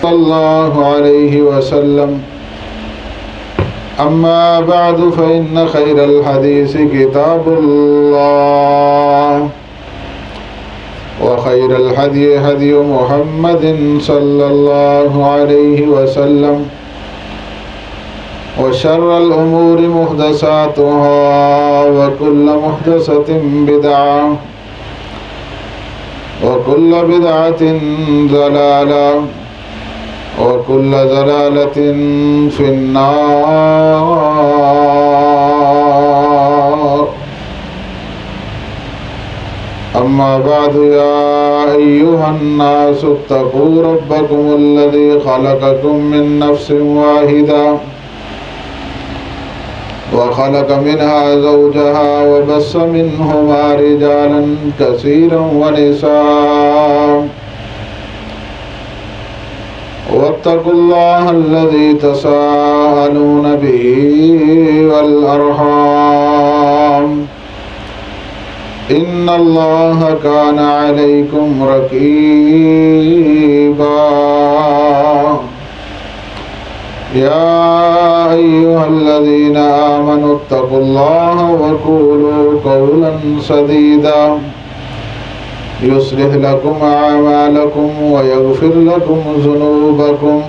सल्लल्लाहु अलैहि वसल्लम। अम्मा बअदु फ़इन्न खैरल हदीस किताबुल्लाह व खैरल हदी हदी मुहम्मदिन सल्लल्लाहु अलैहि वसल्लम व शर्रल उमूरि मुहदसातुहा व कुल्ल मुहदसतिन बिदअह व कुल्ल बिदअतिन ज़लाला व कुल्ल ज़लालतिन फिन्नार। अम्मा बअदु या अय्युहन्नासु इत्तक़ू रब्बकुमुल्लज़ी ख़लक़कुम मिन नफ्सिन वाहिदा व ख़लक़ मिनहा ज़ौजहा व बस्स मिनहुमा रिजालन कसीरन व निसाअ वत्तक़ुल्लाह अल्लज़ी तसाअलून बिही वल अर्हाम इन्नल्लाह कान अलैकुम रक़ीबा। या अय्युहल्लज़ीना आमनु इत्तक़ुल्लाह व क़ूलू क़ौलन सदीदा युस्लिह लकुम अअमालकुम व यग़फ़िर लकुम ज़ुनूबकुम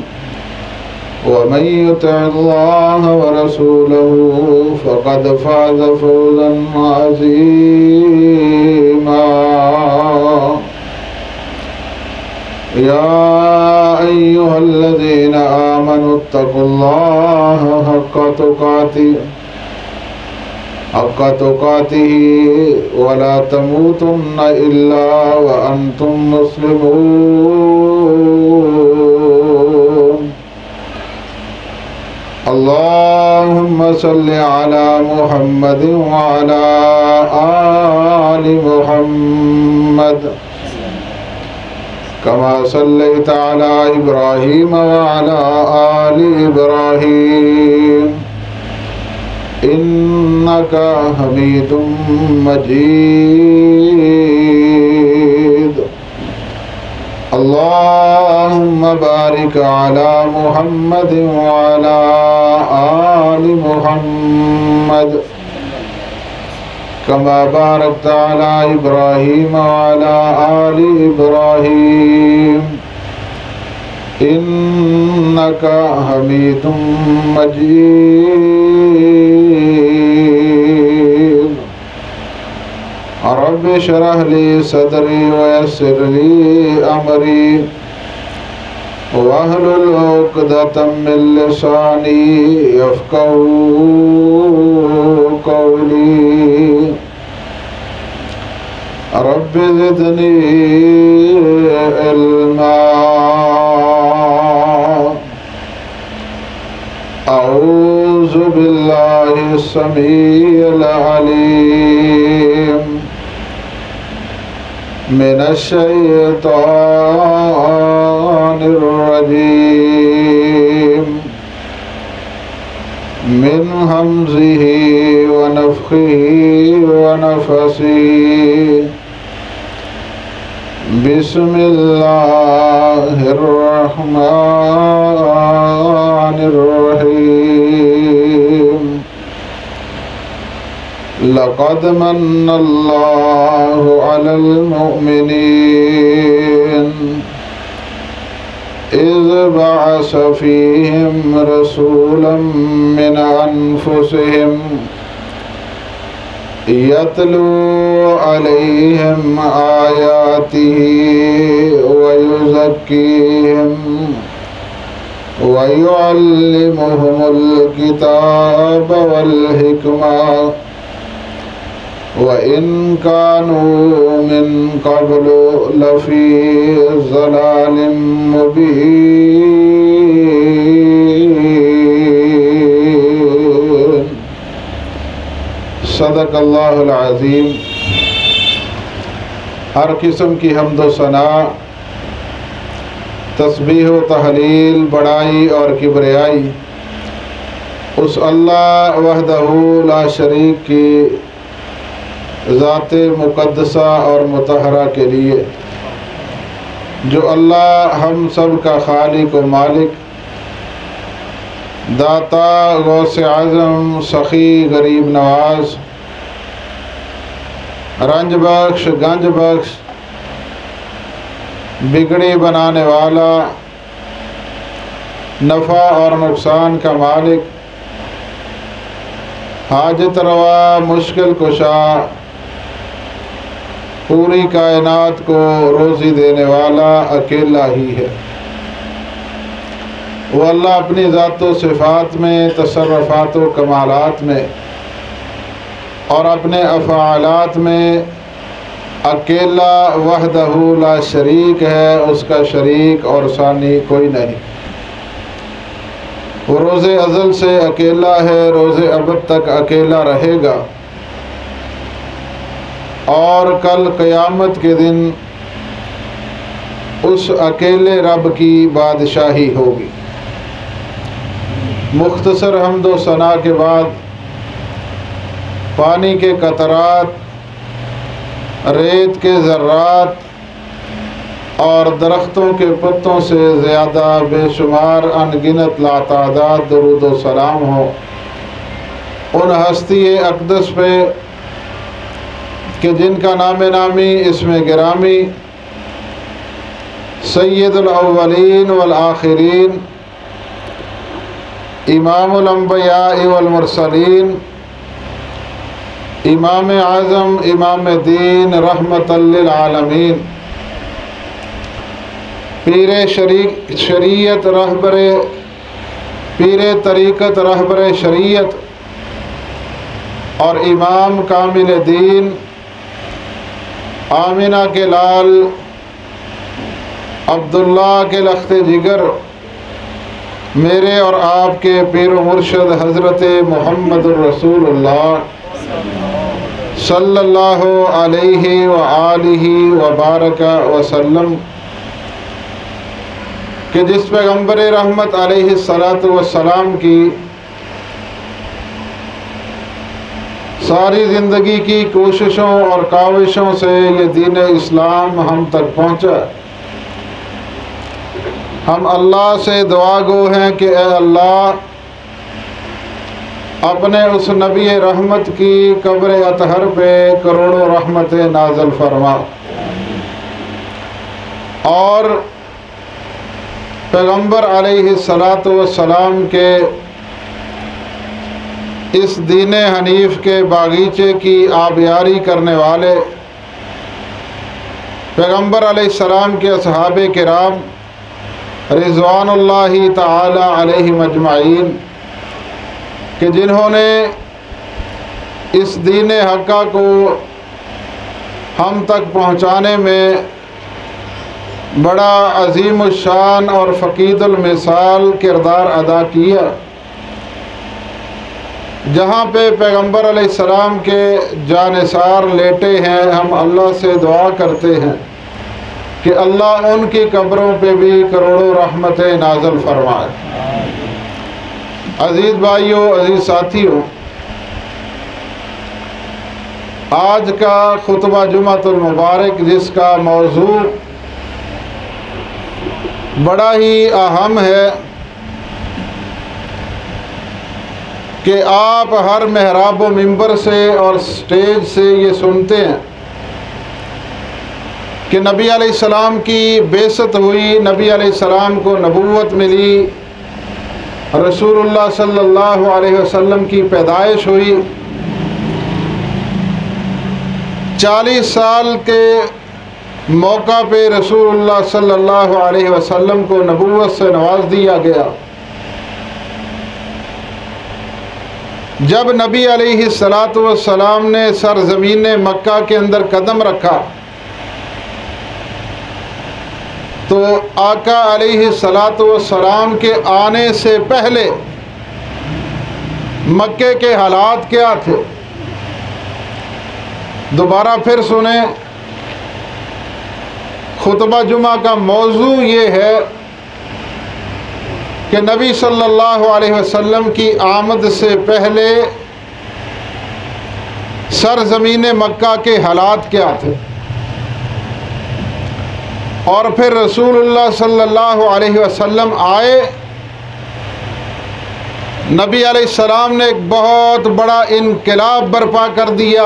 व मन युति'िल्लाह व रसूलहु फ़क़द फ़ाज़ फ़ौज़न अज़ीमा। या अय्युहल्लज़ीना आमनु इत्तक़ुल्लाह हक़्क़ तुक़ातिही व ला तमूतुन्न इल्ला व अंतुम मुस्लिमून। अल्लाहुम्मा सल्लि अला मुहम्मदिन व अला आलि मुहम्मद कमा सल्लैता अला इब्राहीम व अला आलि इब्राहीम इन्नका हमीदुम मजीद। अल्लाहुम्मा बारिक अला मुहम्मदिन व अला आलि मुहम्मद कमा बारकता अला इब्राहीम व अला आलि इब्राहीम इन्नका हमीदुम मजीद। रब्बि इश्रह ली सदरी व यस्सिर ली अमरी वहलुल उक़दतम मिन लिसानी यफ़क़हू क़ौली। रब्बि ज़िदनी इल्मा। अऊज़ु बिल्लाहि समीइल अलीम मिनश शैतानिर रजीम मिन हमज़िही व नफ़ख़िही व नफ़सिही। बिस्मिल्लाहिर रहमानिर रहीम। लक़द मन्नल्लाहु अलल मुअमिनीन इज़ बअस फ़ीहिम रसूलन मिन अनफ़ुसिहिम यतलू अलैहिम आयातिही व युज़क्कीहिम व युअल्लिमुहुमुल किताब वल हिकमा व इन कानू मिन क़ब्लु लफ़ी ज़लालिम मुबीन। सदक़ल्लाहुल अज़ीम। हर किस्म की हम्द व सना, तस्बीह व तहलील, बड़ाई और किबरियाई उस अल्लाह वहदहू ला शरीक की ज़ाते मुक़द्दसा और मुतहरा के लिए, जो अल्लाह हम सब का खालिक व मालिक, दाता गौसे आज़म, सखी गरीब नवाज, रंज बख्श गंज बख्श, बिगड़ी बनाने वाला, नफ़ा और नुकसान का मालिक, हाजत रवा मुश्किल कुशा, पूरी कायनात को रोज़ी देने वाला अकेला ही है। वो अल्लाह अपनी ज़ातो सिफ़ात में, तसर्रुफ़ात व कमालात में और अपने अफ़आलात में अकेला वहदहू ला शरीक है, उसका शरीक और सानी कोई नहीं। वो रोज़े अज़ल से अकेला है, रोज़े अबद तक अकेला रहेगा और कल क़यामत के दिन उस अकेले रब की बादशाही होगी। मुख्तसर हम्दो सना के बाद पानी के कतरात, रेत के ज़र्रात और दरख्तों के पत्तों से ज़्यादा बेशुमार अनगिनत लातादाद दरूद व सलाम हो उन हस्ती अक़दस पे कि जिनका नामे नामी इसमें गिरामी सय्यदुल अव्वलीन वल आखिरीन, इमामुल अंबिया वल मुरसलीन, इमाम आज़म, इमाम दीन, रहमतल लिल आलमीन, पीरे शरीयत रहबरे, पीरे तरीक़त रहबरे शरीयत और इमाम कामिल दीन, आमिना के लाल, अब्दुल्ला के लख्ते जिगर, मेरे और आपके पीर मुर्शद हज़रत मुहम्मदुर रसूलुल्लाह सल्लल्लाहु अलैहि व आलिहि व बारक वसल्लम कि जिस पैगम्बर रहमत अलैहि सलातु वस्सलाम की सारी ज़िंदगी की कोशिशों और काविशों से ये दीन इस्लाम हम तक पहुँचा। हम अल्लाह से दुआ गो हैं कि ए अल्लाह, अपने उस नबी रहमत की कब्र अतहर पे करोड़ों रहमतें नाज़िल फरमा और पैगम्बर अलैहिस्सलातु वस्सलाम के इस दीन हनीफ के बागीचे की आबियारी करने वाले पैगम्बर अलैहिस्सलाम के असहाबे किराम रिज़वानुल्लाहि ताला अलैहिम अजमाइन कि जिन्होंने इस दीन हक़्क़ा को हम तक पहुँचाने में बड़ा अज़ीम शान और फ़क़ीदुल मिसाल किरदार अदा किया। जहाँ पे पैगम्बर अलैहिस्सलाम के जानिसार लेटे हैं, हम अल्लाह से दुआ करते हैं कि अल्लाह उनकी कब्रों पे भी करोड़ों रहमतें नाज़िल फरमाए। अज़ीज़ भाइयों, अज़ीज़ साथियों, आज का खुतबा जुमातुल मुबारक जिसका मौजू बड़ा ही अहम है कि आप हर महराब व मिंबर से और स्टेज से ये सुनते हैं कि नबी अलैहिस्सलाम की बेइज्जत हुई, नबी अलैहिस्सलाम को नबूवत मिली, रसूलुल्लाह सल्लल्लाहु अलैहि वसल्लम की पैदाइश हुई, 40 साल के मौका पे रसूलुल्लाह सल्लल्लाहु अलैहि वसल्लम को नबूवत से नवाज दिया गया। जब नबी अलैहिस्सलातु वस्सलाम ने सरज़मीन मक्का के अंदर कदम रखा तो आका अलैहिस्सलातु वस्सलाम के आने से पहले मक्के के हालात क्या थे। दोबारा फिर सुने, खुतबा जुमा का मौजू ये है कि नबी सल्लल्लाहु अलैहि वसल्लम की आमद से पहले सरज़मीन मक्का के हालात क्या थे। और फिर रसूलुल्लाह सल्लल्लाहु अलैहि वसल्लम आए। नबी अलैहिस्सलाम ने एक बहुत बड़ा इनकलाब बर्पा कर दिया।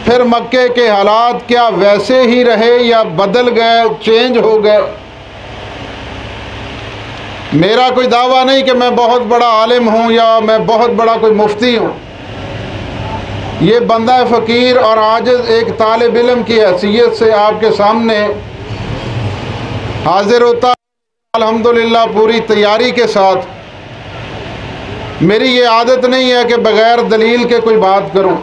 फिर मक्के के हालात क्या वैसे ही रहे या बदल गए, चेंज हो गए? मेरा कोई दावा नहीं कि मैं बहुत बड़ा आलिम हूँ या मैं बहुत बड़ा कोई मुफ्ती हूँ। ये बंदा फ़कीर और आजिज़ एक तालिब इल्म की हैसियत से आपके सामने हाजिर होता अल्हम्दुलिल्लाह पूरी तैयारी के साथ। मेरी ये आदत नहीं है कि बग़ैर दलील के कोई बात करूं,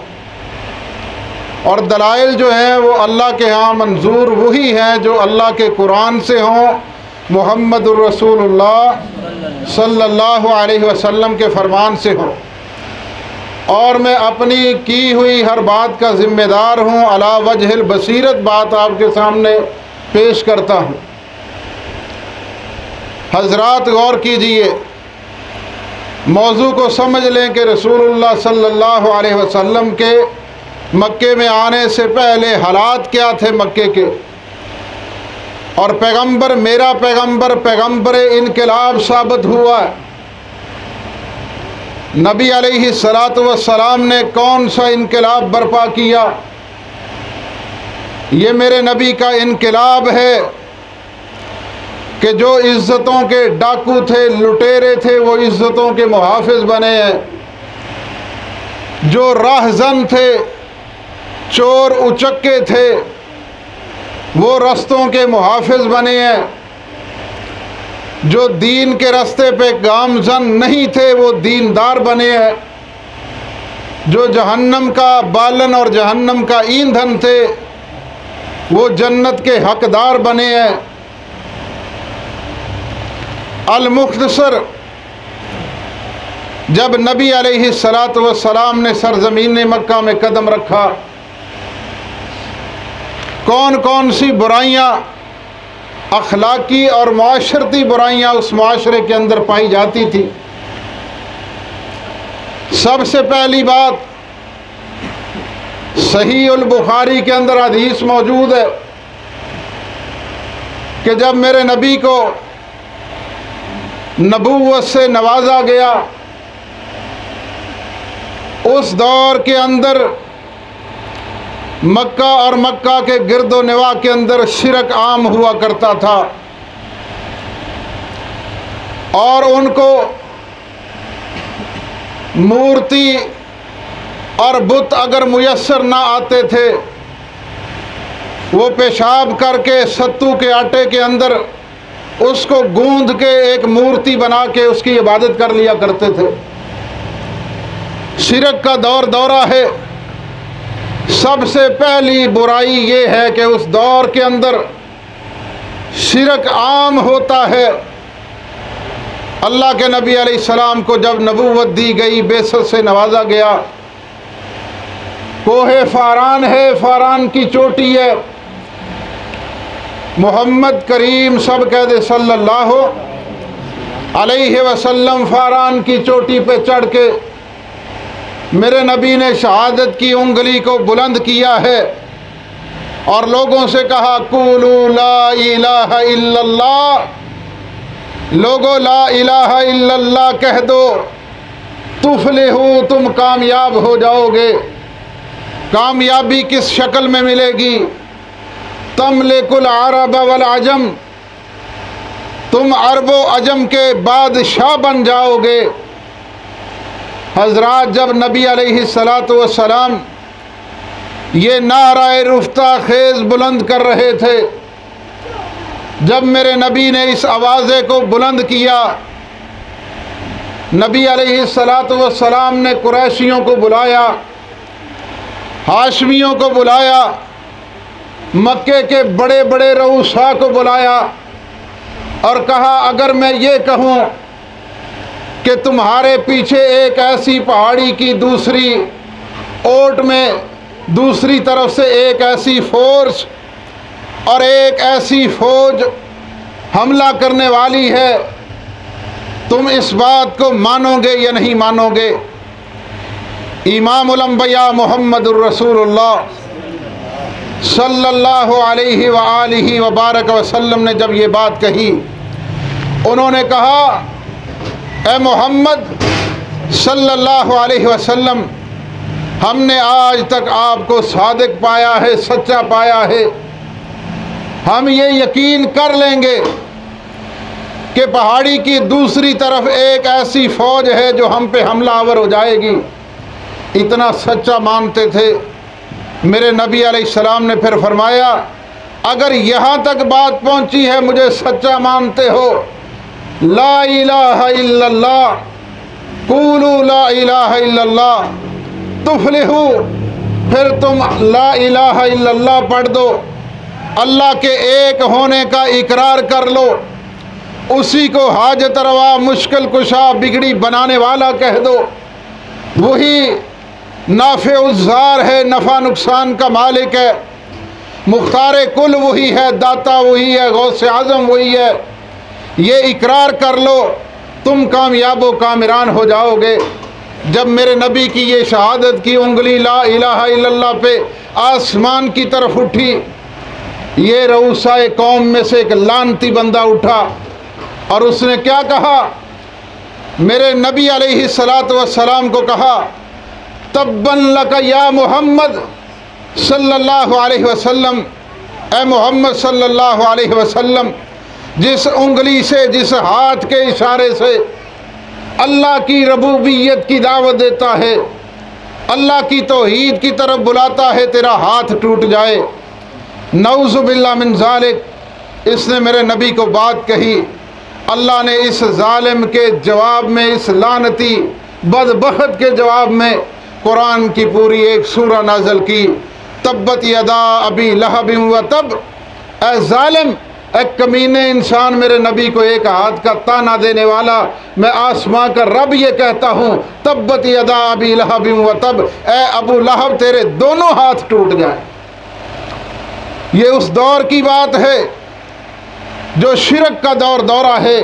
और दलाइल जो हैं वो अल्लाह के यहाँ मंजूर वही हैं जो अल्लाह के कुरान से हों, मुहम्मदुर रसूलुल्लाह सल्लल्लाहु अलैहि वसल्लम के फरमान से हों। और मैं अपनी की हुई हर बात का ज़िम्मेदार हूँ, अला वजहिल बसीरत बात आपके सामने पेश करता हूँ। हज़रात गौर कीजिए, मौजू को समझ लें कि रसूलुल्लाह सल्लल्लाहु अलैहि वसल्लम के मक्के में आने से पहले हालात क्या थे मक्के के, और पैगंबर मेरा पैगंबर इनकलाब साबित हुआ। नबी अलैहिस्सलातु वस्सलाम ने कौन सा इनकलाब बर्पा किया? ये मेरे नबी का इनकलाब है कि जो इज़्ज़तों के डाकू थे, लुटेरे थे, वो इज़्ज़तों के मुहाफ़िज़ बने हैं। जो राहज़न थे, चोर उचक्के थे, वो रस्तों के मुहाफ़िज़ बने हैं। जो दीन के रास्ते पे गामज़न नहीं थे, वो दीनदार बने हैं। जो जहन्नम का बालन और जहन्नम का ईंधन थे, वो जन्नत के हकदार बने हैं। अल-मुख्तसर, जब नबी अलैहिस्सलातु वस्सलाम ने सरज़मीन मक्का में कदम रखा, कौन कौन सी बुराइयाँ, अखलाकी और माशरती बुराइयाँ उस माशरे के अंदर पाई जाती थी? सबसे पहली बात, सही उल बुखारी के अंदर हदीस मौजूद है कि जब मेरे नबी को नबूवत से नवाजा गया, उस दौर के अंदर मक्का और मक्का के गिरदो निवा के अंदर शिरक आम हुआ करता था, और उनको मूर्ति और बुत अगर मुयस्सर ना आते थे, वो पेशाब करके सत्तू के आटे के अंदर उसको गूंद के एक मूर्ति बना के उसकी इबादत कर लिया करते थे। शिरक का दौरा है। सबसे पहली बुराई ये है कि उस दौर के अंदर शिरक आम होता है। अल्लाह के नबी अलैहिस्सलाम को जब नबूवत दी गई, बेसत से नवाजा गया, कोहे फारान है, फारान की चोटी है, मोहम्मद करीम सब कह दे सल्लल्लाहु अलैहि वसल्लम फारान की चोटी पे चढ़ के मेरे नबी ने शहादत की उंगली को बुलंद किया है और लोगों से कहा, कुलू ला इलाहा इल्लल्लाह, लोगो ला इलाहा इल्लल्लाह कह दो, तुफलिहू, तुम कामयाब हो जाओगे। कामयाबी किस शक्ल में मिलेगी? तमलिकुल अरब वल अजम, तुम अरबो अजम के बादशाह बन जाओगे। हज़रात, जब नबी अलैहिस्सलातु वस्सलाम ये नाराए रुफ्ता खेज़ बुलंद कर रहे थे, जब मेरे नबी ने इस आवाज़े को बुलंद किया, नबी अलैहिस्सलातु वस्सलाम ने कुरैशियों को बुलाया, हाशमियों को बुलाया, मक्के के बड़े बड़े रऊसा को बुलाया और कहा, अगर मैं ये कहूँ कि तुम्हारे पीछे एक ऐसी पहाड़ी की दूसरी ओट में दूसरी तरफ से एक ऐसी फोर्स और एक ऐसी फौज हमला करने वाली है, तुम इस बात को मानोगे या नहीं मानोगे? इमामुल अंबिया मुहम्मदुर रसूलुल्लाह सल्लल्लाहु अलैहि व आलिहि व बारक वसल्लम ने जब ये बात कही, उन्होंने कहा, ए मोहम्मद सल्लल्लाहु अलैहि वसल्लम, हमने आज तक आपको सादिक पाया है, सच्चा पाया है। हम ये यकीन कर लेंगे कि पहाड़ी की दूसरी तरफ एक ऐसी फ़ौज है जो हम पे हमलावर हो जाएगी। इतना सच्चा मानते थे। मेरे नबी अलैहिस्सलाम ने फिर फरमाया, अगर यहाँ तक बात पहुँची है, मुझे सच्चा मानते हो, ला इलाहा इल्लल्लाह, कूलू ला इलाहा इल्लल्लाह तुफलिहू, फिर तुम ला इलाहा इल्लल्लाह पढ़ दो, अल्लाह के एक होने का इकरार कर लो, उसी को हाजत रवा, मुश्किल कुशा, बिगड़ी बनाने वाला कह दो। वही नाफ़े उज़्ज़ार है, नफ़ा नुकसान का मालिक है, मुख्तार कुल वही है, दाता वही है, गौसे आज़म वही है। ये इकरार कर लो, तुम कामयाब व कामिरान हो जाओगे। जब मेरे नबी की ये शहादत की उंगली ला इलाहा इल्लल्लाह पे आसमान की तरफ उठी, ये रऊसाए कौम में से एक लानती बंदा उठा और उसने क्या कहा, मेरे नबी अलैहिस्सलातु वस्सलाम को कहा, तब्बन लका या मोहम्मद सल्लल्लाहु अलैहि वसल्लम, ए मोहम्मद सल्लल्लाहु अलैहि वसल्लम, जिस उंगली से, जिस हाथ के इशारे से अल्लाह की रबूबियत की दावत देता है, अल्लाह की तौहीद की तरफ बुलाता है, तेरा हाथ टूट जाए। नऊज़ु बिल्लाह मिन ज़ालिक। इसने मेरे नबी को बात कही। अल्लाह ने इस जालिम के जवाब में, इस लानती बदबख्त के जवाब में कुरान की पूरी एक सूरा नाज़िल की, तब्बत यदा अबी लहबिन व तब। ए जालिम, एक कमीने इंसान, मेरे नबी को एक हाथ का ताना देने वाला, मैं आसमां का रब ये कहता हूँ, तब्बत यदा अबी लहबिन व तब, ए अबू लहब, तेरे दोनों हाथ टूट जाए। ये उस दौर की बात है जो शिरक का दौरा है।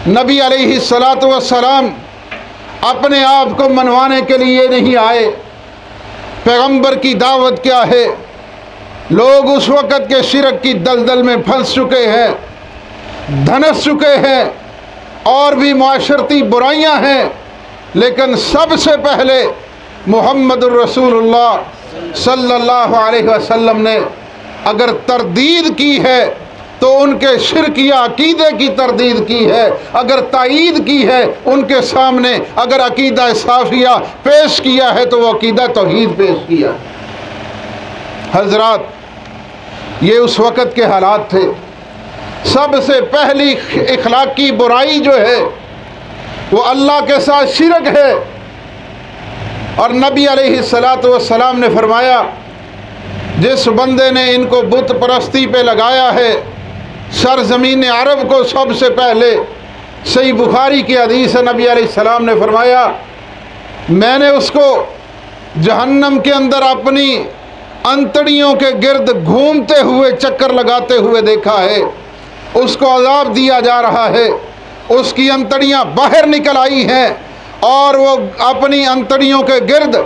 नबी अलैहिस्सलातु वस्सलाम अपने आप को मनवाने के लिए नहीं आए। पैगंबर की दावत क्या है? लोग उस वक़्त के शिरक की दलदल में फंस चुके हैं, धंस चुके हैं, और भी माशरती बुराइयां हैं, लेकिन सबसे पहले मुहम्मदुर रसूलुल्लाह सल्लल्लाहु अलैहि वसल्लम ने अगर तरदीद की है तो उनके शिरकिया अकीदे की तरदीद की है। अगर ताईद की है उनके सामने, अगर अकीदा साफिया पेश किया है तो वो अकीदा तौहीद पेश किया। हजरात, ये उस वक़्त के हालात थे। सबसे पहली इखलाकी बुराई जो है वो अल्लाह के साथ शिरक है। और नबी अलैहिस्सलातु वस्सलाम ने फरमाया, जिस बंदे ने इनको बुत परस्ती पे लगाया है, सरज़मीन अरब को सबसे पहले, सही बुखारी की हदीस है, नबी अलैहिस्सलाम ने फरमाया, मैंने उसको जहन्नम के अंदर अपनी अंतड़ियों के गिर्द घूमते हुए, चक्कर लगाते हुए देखा है। उसको अज़ाब दिया जा रहा है, उसकी अंतड़ियाँ बाहर निकल आई हैं और वो अपनी अंतड़ियों के गिर्द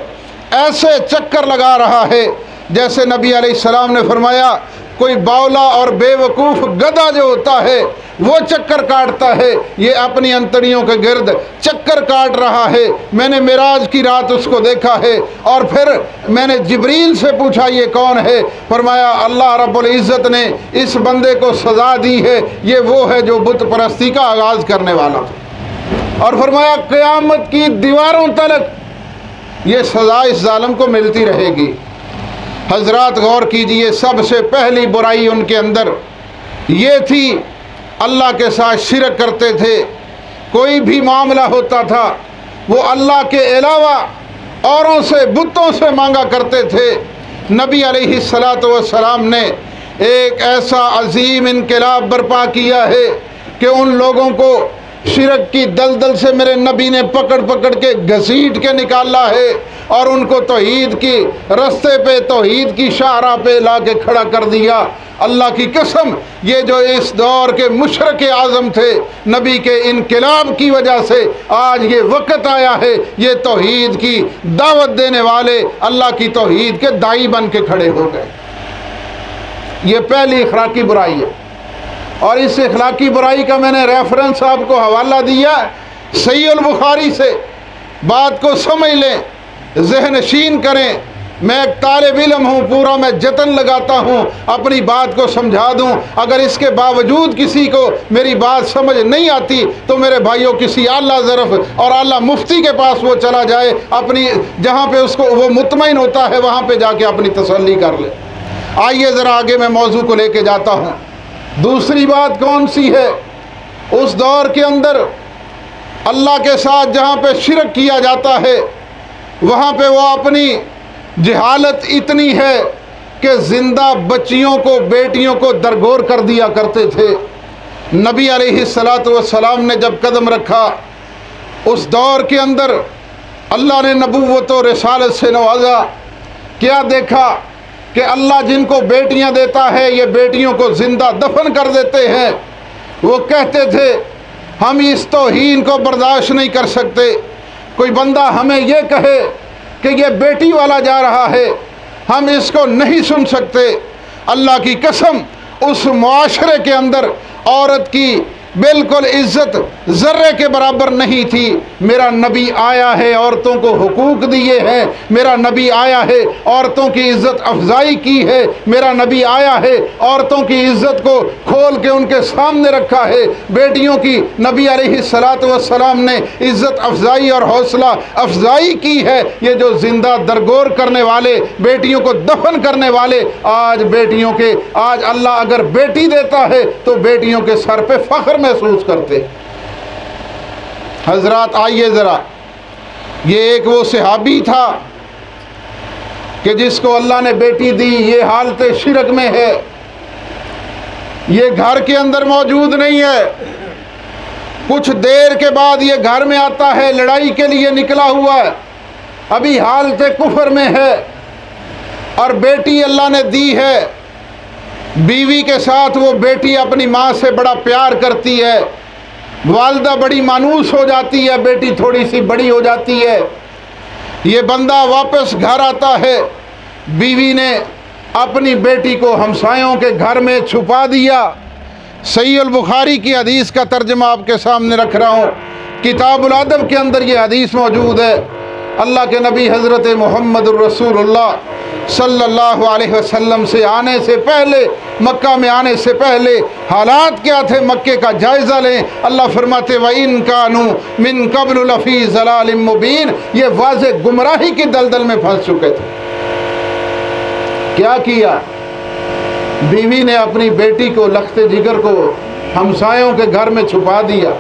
ऐसे चक्कर लगा रहा है जैसे नबी अलैहिस्सलाम ने फरमाया कोई बावला और बेवकूफ़ गधा जो होता है वो चक्कर काटता है, ये अपनी अंतड़ियों के गिर्द चक्कर काट रहा है। मैंने मिराज की रात उसको देखा है। और फिर मैंने जिब्रील से पूछा ये कौन है? फरमाया अल्लाह रब्बुल इज़्ज़त ने इस बंदे को सज़ा दी है, ये वो है जो बुत परस्ती का आगाज़ करने वाला था। और फरमाया क़यामत की दीवारों तक ये सज़ा इस जालिम को मिलती रहेगी। हजरात गौर कीजिए, सबसे पहली बुराई उनके अंदर ये थी, अल्लाह के साथ शिरक करते थे। कोई भी मामला होता था वो अल्लाह के अलावा औरों से, बुतों से मांगा करते थे। नबी अलैहिस्सलातु वस्सलाम ने एक ऐसा अजीम इनकलाब बर्पा किया है कि उन लोगों को शिरक की दलदल से मेरे नबी ने पकड़ पकड़ के घसीट के निकाला है और उनको तौहीद की रास्ते पे, तौहीद की शाहराह पे ला के खड़ा कर दिया। अल्लाह की कसम, ये जो इस दौर के मुशरक आज़म थे, नबी के इनकलाब की वजह से आज ये वक़्त आया है, ये तौहीद की दावत देने वाले अल्लाह की तौहीद के दाई बन के खड़े हो गए। ये पहली इखलाकी बुराई है। और इस इखलाकी बुराई का मैंने रेफरेंस आपको हवाला दिया सहीह बुखारी से। बात को समझ लें, ज़हनशीन करें। मैं एक तालिब इल्म हूँ, पूरा मैं जतन लगाता हूँ अपनी बात को समझा दूँ। अगर इसके बावजूद किसी को मेरी बात समझ नहीं आती तो मेरे भाइयों किसी आला ज़रफ़ और आला मुफ्ती के पास वो चला जाए, अपनी जहाँ पे उसको वो मुतमईन होता है वहाँ पे जाके अपनी तसल्ली कर ले। आइए ज़रा आगे मैं मौजू को लेके जाता हूँ। दूसरी बात कौन सी है? उस दौर के अंदर अल्लाह के साथ जहाँ पे शिरक किया जाता है वहाँ पे वो अपनी जहालत इतनी है कि ज़िंदा बच्चियों को, बेटियों को दरगोर कर दिया करते थे। नबी अलैहिस्सलातु वस्सलाम ने जब कदम रखा उस दौर के अंदर अल्लाह ने नबूवत और रिसालत से नवाजा। क्या देखा कि अल्लाह जिनको बेटियां देता है ये बेटियों को ज़िंदा दफन कर देते हैं। वो कहते थे हम इस तौहीन को बर्दाश्त नहीं कर सकते। कोई बंदा हमें ये कहे कि ये बेटी वाला जा रहा है, हम इसको नहीं सुन सकते। अल्लाह की कसम, उस मुआशरे के अंदर औरत की बिल्कुल इज्जत ज़र्रे के बराबर नहीं थी। मेरा नबी आया है, औरतों को हुकूक दिए हैं। मेरा नबी आया है, औरतों की इज्जत अफजाई की है। मेरा नबी आया है, औरतों की इज्जत को खोल के उनके सामने रखा है। बेटियों की नबी अलैहिस्सलातु वस्सलाम ने इज्जत अफजाई और हौसला अफजाई की है। ये जो ज़िंदा दरगोर करने वाले, बेटियों को दफन करने वाले, आज बेटियों के, आज अल्लाह अगर बेटी देता है तो बेटियों के सर पे फ़ख्र महसूस करते। हजरात आइए ज़रा, ये एक वो सहाबी था कि जिसको अल्लाह ने बेटी दी। ये हालत शिरक में है, ये घर के अंदर मौजूद नहीं है। कुछ देर के बाद ये घर में आता है, लड़ाई के लिए निकला हुआ है, अभी हालत कुफर में है। और बेटी अल्लाह ने दी है। बीवी के साथ वो बेटी अपनी माँ से बड़ा प्यार करती है। वालिदा बड़ी मानूस हो जाती है, बेटी थोड़ी सी बड़ी हो जाती है। ये बंदा वापस घर आता है, बीवी ने अपनी बेटी को हमसायों के घर में छुपा दिया। सहीह बुखारी की हदीस का तर्जमा आपके सामने रख रहा हूँ। किताबुल अदब के अंदर ये हदीस मौजूद है। अल्लाह के नबी हज़रत मुहम्मद रसूलुल्लाह सल्लल्लाहु अलैहि वसल्लम से आने से पहले, मक्का में आने से पहले हालात क्या थे मक्के का जायज़ा लें। अल्लाह फरमाते व इन कानू मिन क़ब्ल लफ़ी ज़लालिम मुबीन, ये वाज़े गुमराही की दलदल में फंस चुके थे। क्या किया? बीवी ने अपनी बेटी को, लख्ते जिगर को हमसायों के घर में छुपा दिया।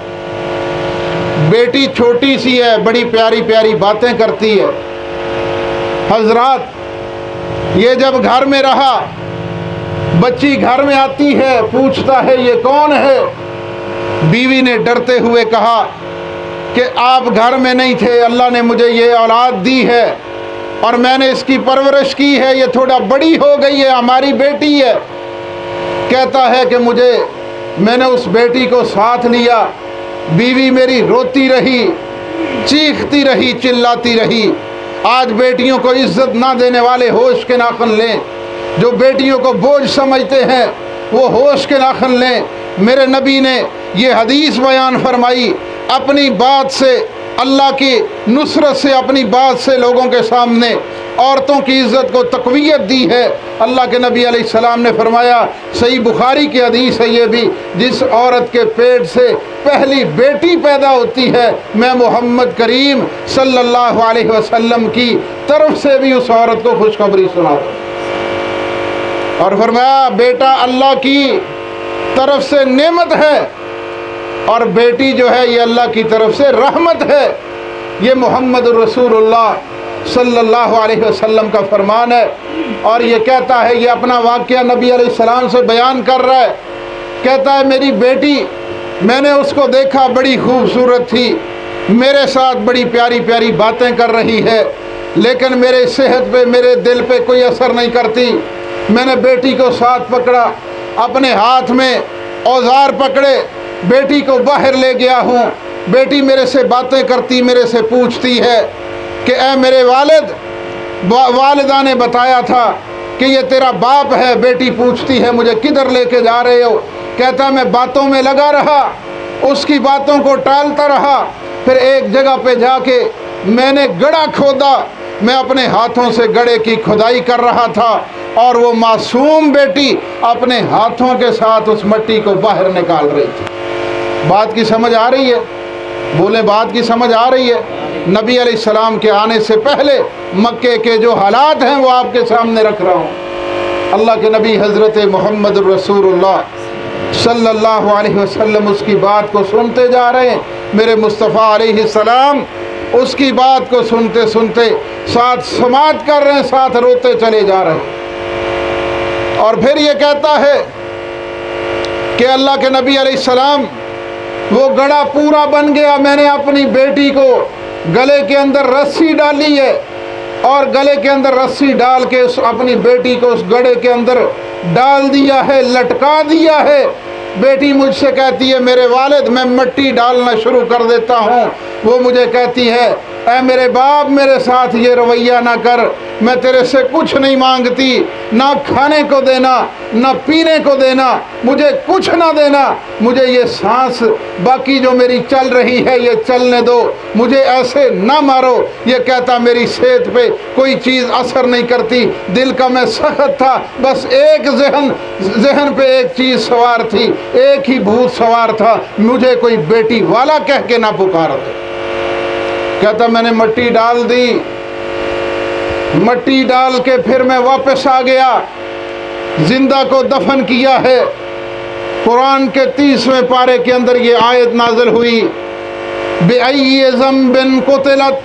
बेटी छोटी सी है, बड़ी प्यारी प्यारी बातें करती है। हजरात, ये जब घर में रहा, बच्ची घर में आती है, पूछता है ये कौन है। बीवी ने डरते हुए कहा कि आप घर में नहीं थे, अल्लाह ने मुझे ये औलाद दी है और मैंने इसकी परवरिश की है, ये थोड़ा बड़ी हो गई है, हमारी बेटी है। कहता है कि मैंने उस बेटी को साथ लिया। बीवी मेरी रोती रही, चीखती रही, चिल्लाती रही। आज बेटियों को इज्जत ना देने वाले होश के नाखन लें। जो बेटियों को बोझ समझते हैं वो होश के नाखन लें। मेरे नबी ने ये हदीस बयान फरमाई, अपनी बात से, अल्लाह की नुसरत से, अपनी बात से लोगों के सामने औरतों की इज़्ज़त को तक़वियत दी है। अल्लाह के नबी अलैहिस्सलाम ने फरमाया, सही बुखारी की हदीस है ये भी, जिस औरत के पेट से पहली बेटी पैदा होती है, मैं मोहम्मद करीम सल्लल्लाहु अलैहि वसल्लम की तरफ से भी उस औरत को खुशखबरी सुनाता हूँ। और फरमाया बेटा अल्लाह की तरफ से नेमत है और बेटी जो है ये अल्लाह की तरफ से रहमत है। ये मोहम्मद रसूलुल्लाह सल्लल्लाहु अलैहि वसल्लम का फरमान है। और ये कहता है, ये अपना वाक़या नबी अलैहिस्सलाम से बयान कर रहा है। कहता है मेरी बेटी, मैंने उसको देखा, बड़ी खूबसूरत थी, मेरे साथ बड़ी प्यारी प्यारी बातें कर रही है, लेकिन मेरे सेहत पे, मेरे दिल पे कोई असर नहीं करती। मैंने बेटी को साथ पकड़ा, अपने हाथ में औजार पकड़े, बेटी को बाहर ले गया हूँ। बेटी मेरे से बातें करती, मेरे से पूछती है कि ए मेरे वालिदा ने बताया था कि ये तेरा बाप है। बेटी पूछती है मुझे किधर लेके जा रहे हो? कहता मैं बातों में लगा रहा, उसकी बातों को टालता रहा। फिर एक जगह पे जाके मैंने गड्ढा खोदा, मैं अपने हाथों से गड्ढे की खुदाई कर रहा था और वो मासूम बेटी अपने हाथों के साथ उस मिट्टी को बाहर निकाल रही थी। बात की समझ आ रही है? बोले बात की समझ आ रही है? नबी अलैहिस्सलाम के आने से पहले मक्के के जो हालात हैं वो आपके सामने रख रहा हूँ। अल्लाह के नबी हज़रत मोहम्मद रसूलुल्लाह सल्लल्लाहु अलैहि वसल्लम उसकी बात को सुनते जा रहे हैं। मेरे मुस्तफ़ा अलैहिस्सलाम उसकी बात को सुनते सुनते साथ समात कर रहे हैं, साथ रोते चले जा रहे हैं। और फिर ये कहता है कि अल्लाह के नबी अलैहिस्सलाम वो गड्ढा पूरा बन गया। मैंने अपनी बेटी को गले के अंदर रस्सी डाली है और गले के अंदर रस्सी डाल के अपनी बेटी को उस गड्ढे के अंदर डाल दिया है, लटका दिया है। बेटी मुझसे कहती है मेरे वालिद मैं मिट्टी डालना शुरू कर देता हूँ। वो मुझे कहती है ऐ मेरे बाप मेरे साथ ये रवैया ना कर, मैं तेरे से कुछ नहीं मांगती, ना खाने को देना ना पीने को देना, मुझे कुछ ना देना, मुझे ये सांस बाकी जो मेरी चल रही है ये चलने दो, मुझे ऐसे ना मारो। ये कहता मेरी सेहत पे कोई चीज़ असर नहीं करती, दिल का मैं सख्त था, बस एक जहन पे एक चीज़ सवार थी, एक ही भूत सवार था, मुझे कोई बेटी वाला कह के ना पुकार दे। कहता मैंने मिट्टी डाल दी, मिट्टी डाल के फिर मैं वापस आ गया, जिंदा को दफन किया है। कुरान के 30वें पारे के अंदर ये आयत नाज़िल हुई, बिअय्यि ज़ंबिन कुतिलत